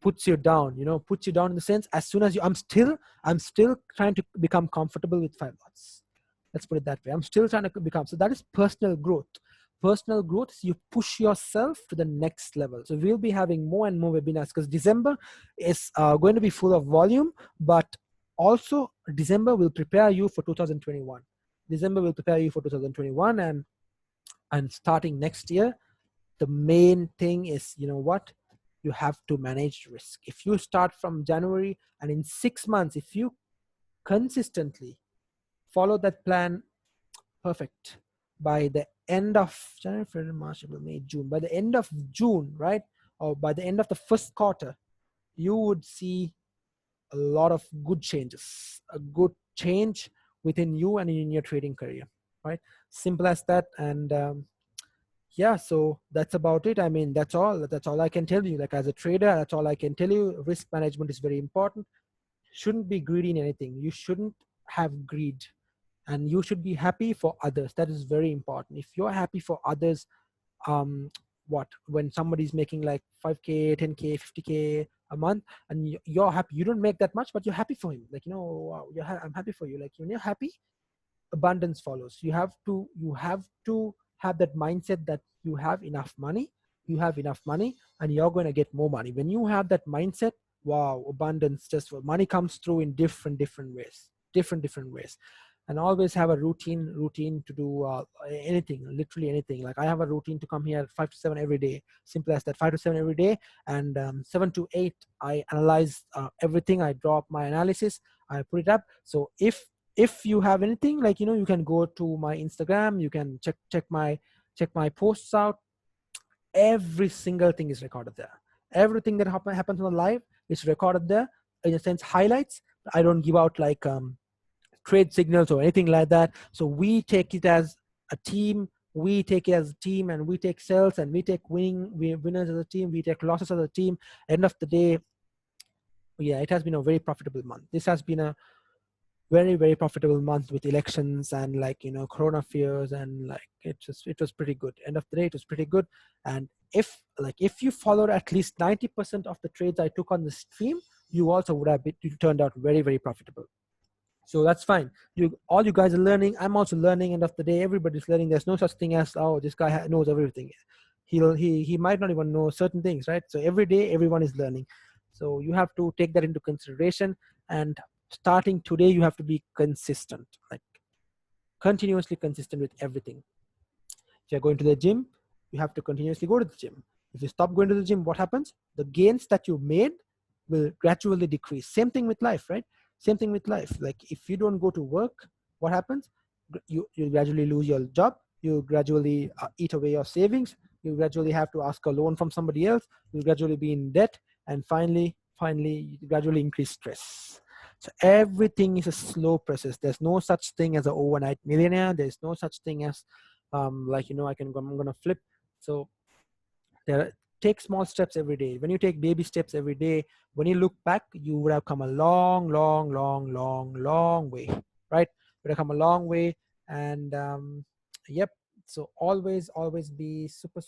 puts you down, puts you down in the sense, as soon as I'm still trying to become comfortable with five lots. Let's put it that way. I'm still trying to become. So that is personal growth. Personal growth is you push yourself to the next level. So we'll be having more and more webinars, because December is going to be full of volume, but also December will prepare you for 2021. December will prepare you for 2021, and starting next year, the main thing is, you have to manage risk. If you start from January, and in 6 months, if you consistently follow that plan, perfect. By the end of January, February, March, April, May, June, by the end of June, right, or by the end of the first quarter, you would see a lot of good changes, a good change within you and in your trading career, right? Simple as that. And yeah, so that's about it. I mean, that's all I can tell you. Like, as a trader, that's all I can tell you. Risk management is very important. Shouldn't be greedy in anything. You shouldn't have greed, and you should be happy for others. That is very important. If you're happy for others, when somebody's making like 5K, 10K, 50K a month, and you're happy, you don't make that much, but you're happy for him. Like, wow, I'm happy for you. Like, when you're happy, abundance follows. You have to have that mindset that you have enough money, and you're going to get more money. When you have that mindset, wow, abundance, just money comes through in different different ways. And always have a routine to do anything, literally anything. Like, I have a routine to come here at 5 to 7 every day. Simple as that. 5 to 7 every day, and 7 to 8 I analyze everything. I draw up my analysis, I put it up. So if you have anything, like, you can go to my Instagram, you can check my posts out. Every single thing is recorded there. Everything that happens on the live is recorded there, in a sense, highlights. I don't give out like trade signals or anything like that. So we take it as a team. And we take sales, and we take winners as a team. We take losses as a team. End of the day, yeah, it has been a very profitable month. This has been a very, very profitable month, with elections and, like, corona fears, and like it was pretty good. End of the day, it was pretty good. And if you followed at least 90% of the trades I took on the stream, you also would have turned out very, very profitable. So that's fine. All you guys are learning. I'm also learning. End of the day, everybody's learning. There's no such thing as, oh, this guy knows everything. He might not even know certain things, right? So every day, everyone is learning. So you have to take that into consideration. And starting today, you have to be consistent, like continuously consistent with everything. If you're going to the gym, you have to continuously go to the gym. If you stop going to the gym, what happens? The gains that you made will gradually decrease. Same thing with life, right? Same thing with life. Like, if you don't go to work, what happens? You gradually lose your job. You gradually eat away your savings. You gradually have to ask a loan from somebody else. You gradually be in debt, and finally, you gradually increase stress. So everything is a slow process. There's no such thing as an overnight millionaire. There's no such thing as I'm gonna flip. So take small steps every day. When you take baby steps every day, when you look back, you would have come a long way, right? You would have come a long way. And yep. So always be super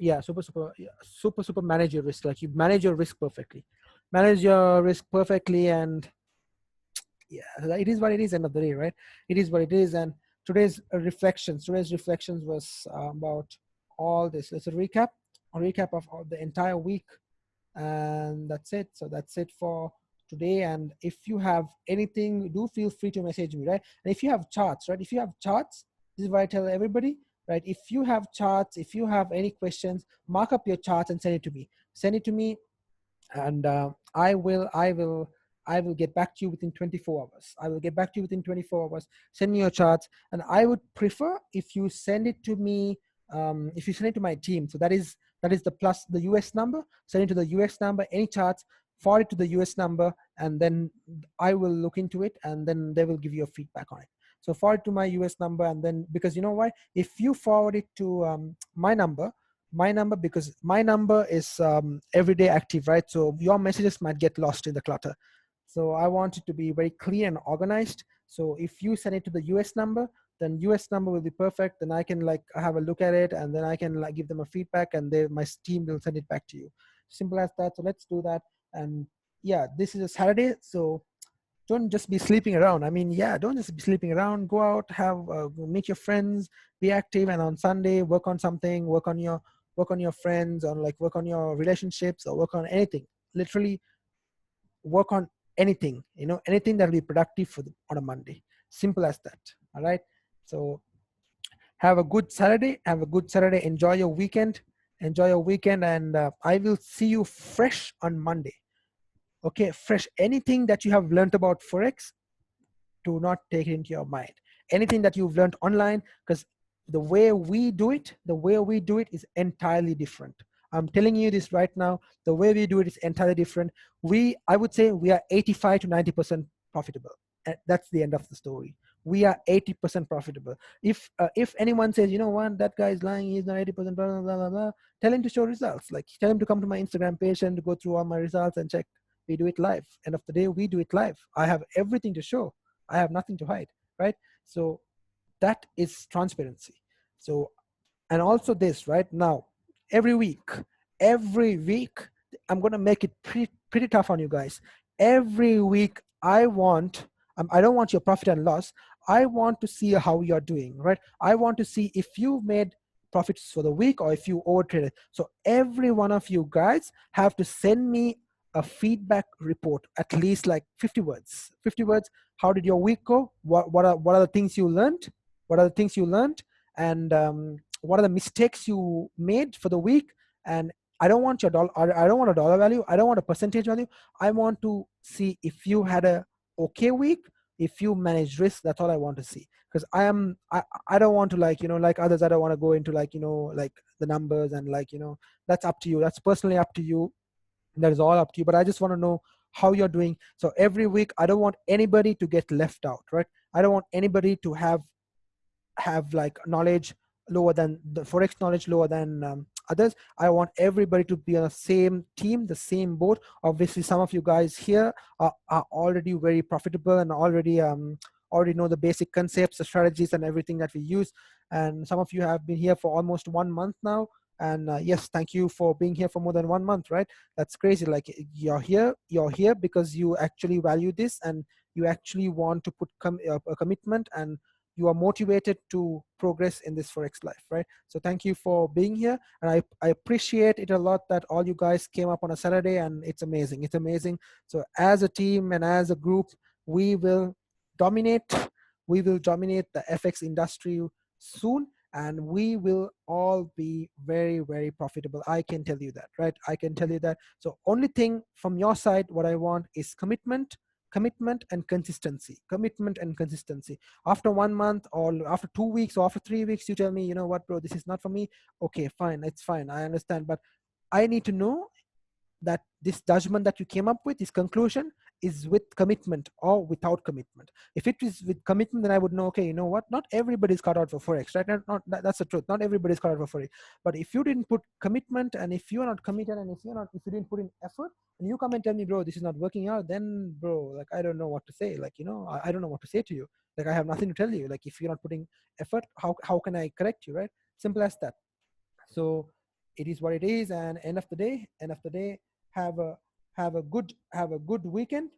yeah, super manage your risk. Like you manage your risk perfectly, manage your risk perfectly. And yeah, like, it is what it is, end of the day, right? It is what it is. And today's reflections was about all this. Let's a recap of all the entire week. And that's it. So that's it for today. And if you have anything, do feel free to message me, right? And if you have charts, right, if you have charts, this is what I tell everybody, right? If you have charts, if you have any questions, mark up your charts and send it to me. Send it to me, and I will get back to you within 24 hours. I will get back to you within 24 hours. Send me your charts. And I would prefer if you send it to me, if you send it to my team. So that is the US number. Send it to the US number, any charts, forward it to the US number, and then I will look into it, and then they will give you a feedback on it. So forward to my US number, and then, because you know why? If you forward it to my number, because my number is everyday active, right? So your messages might get lost in the clutter. So I want it to be very clear and organized. So if you send it to the US number, then US number will be perfect. Then I can like have a look at it, and then I can like give them a feedback, and my team will send it back to you. Simple as that. So let's do that. And yeah, this is a Saturday, so don't just be sleeping around. I mean, yeah, don't just be sleeping around. Go out, meet your friends, be active, and on Sunday work on something. Work on your friends, or like work on your relationships, or work on anything. Literally work on anything. Anything that will be productive on a Monday. Simple as that. All right. So have a good Saturday. Have a good Saturday. Enjoy your weekend. And I will see you fresh on Monday. Okay, fresh. Anything that you have learned about forex, do not take it into your mind. Anything that you've learned online, because the way we do it is entirely different. I'm telling you this right now. The way we do it is entirely different. I would say we are 85 to 90% profitable. And that's the end of the story. We are 80% profitable. If anyone says, you know what, that guy is lying, he's not 80%, blah, blah, blah, blah, blah, tell him to show results. Like, tell him to come to my Instagram page and to go through all my results and check. We do it live. End of the day, we do it live. I have everything to show. I have nothing to hide, right? So that is transparency. So, and also this, right now, every week, I'm going to make it pretty tough on you guys. Every week, I don't want your profit and loss. I want to see how you're doing, right? I want to see if you made profits for the week or if you overtraded. So every one of you guys have to send me a feedback report, at least like 50 words. 50 words. How did your week go? What are the things you learned? And what are the mistakes you made for the week? And I don't want your dollar. I don't want a dollar value. I don't want a percentage value. I want to see if you had a okay week, if you manage risk. That's all I want to see. Because I don't want to, like others. I don't want to go into like the numbers, and that's up to you. That's personally up to you. That is all up to you. But I just want to know how you're doing. So every week, I don't want anybody to get left out, right? I don't want anybody to have like knowledge lower than the forex knowledge, lower than others. I want everybody to be on the same team, the same boat. Obviously, some of you guys here are already very profitable and already know the basic concepts, the strategies, and everything that we use. And some of you have been here for almost 1 month now. And yes, thank you for being here for more than 1 month, right? That's crazy. Like, you're here because you actually value this, and you actually want to put a commitment, and you are motivated to progress in this forex life, right? So thank you for being here, and I appreciate it a lot that all you guys came up on a Saturday, and it's amazing. So as a team and as a group, we will dominate the FX industry soon, and we will all be very, very profitable. I can tell you that, right? I can tell you that. So only thing from your side, what I want is commitment and consistency. After 1 month, or after 2 weeks, or after 3 weeks, you tell me, you know what, bro, this is not for me. Okay, fine, it's fine, I understand. But I need to know that this judgment that you came up with, this conclusion, is with commitment or without commitment. If it is with commitment, then I would know, okay, you know what, not everybody's cut out for forex, right? That's the truth. Not everybody's cut out for forex. But if you didn't put commitment, and if you're not committed, and if you didn't put in effort, and you come and tell me, bro, this is not working out, then bro, like, I don't know what to say. Like, I don't know what to say to you. Like, I have nothing to tell you. Like, if you're not putting effort, how can I correct you, right? Simple as that. So it is what it is. And end of the day, have a good weekend.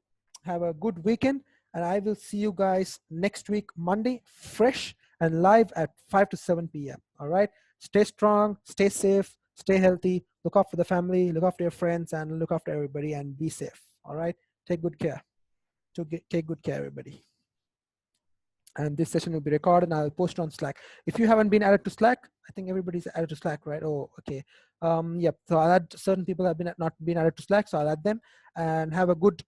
Have a good weekend, and I will see you guys next week, Monday, fresh and live at 5 to 7 p.m. All right. Stay strong, stay safe, stay healthy, look after the family, look after your friends, and look after everybody, and be safe. All right. Take good care. Take good care, everybody. And this session will be recorded and I'll post on Slack. If you haven't been added to Slack, I think everybody's added to Slack, right? Oh, okay. Yep. So I'll add, certain people have been not been added to Slack, so I'll add them. And have a good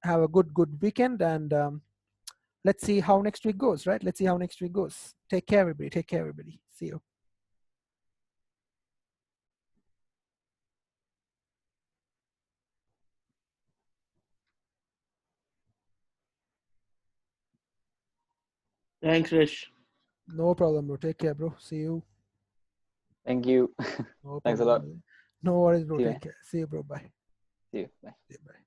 weekend. And let's see how next week goes, right? Let's see how next week goes. Take care, everybody. Take care, everybody. See you. Thanks, Rish. No problem, bro. Take care, bro. See you. Thank you. No Thanks a problem. lot. No worries, bro. See you, Take man. care. See you, bro. Bye. See you. Bye. See you, bye.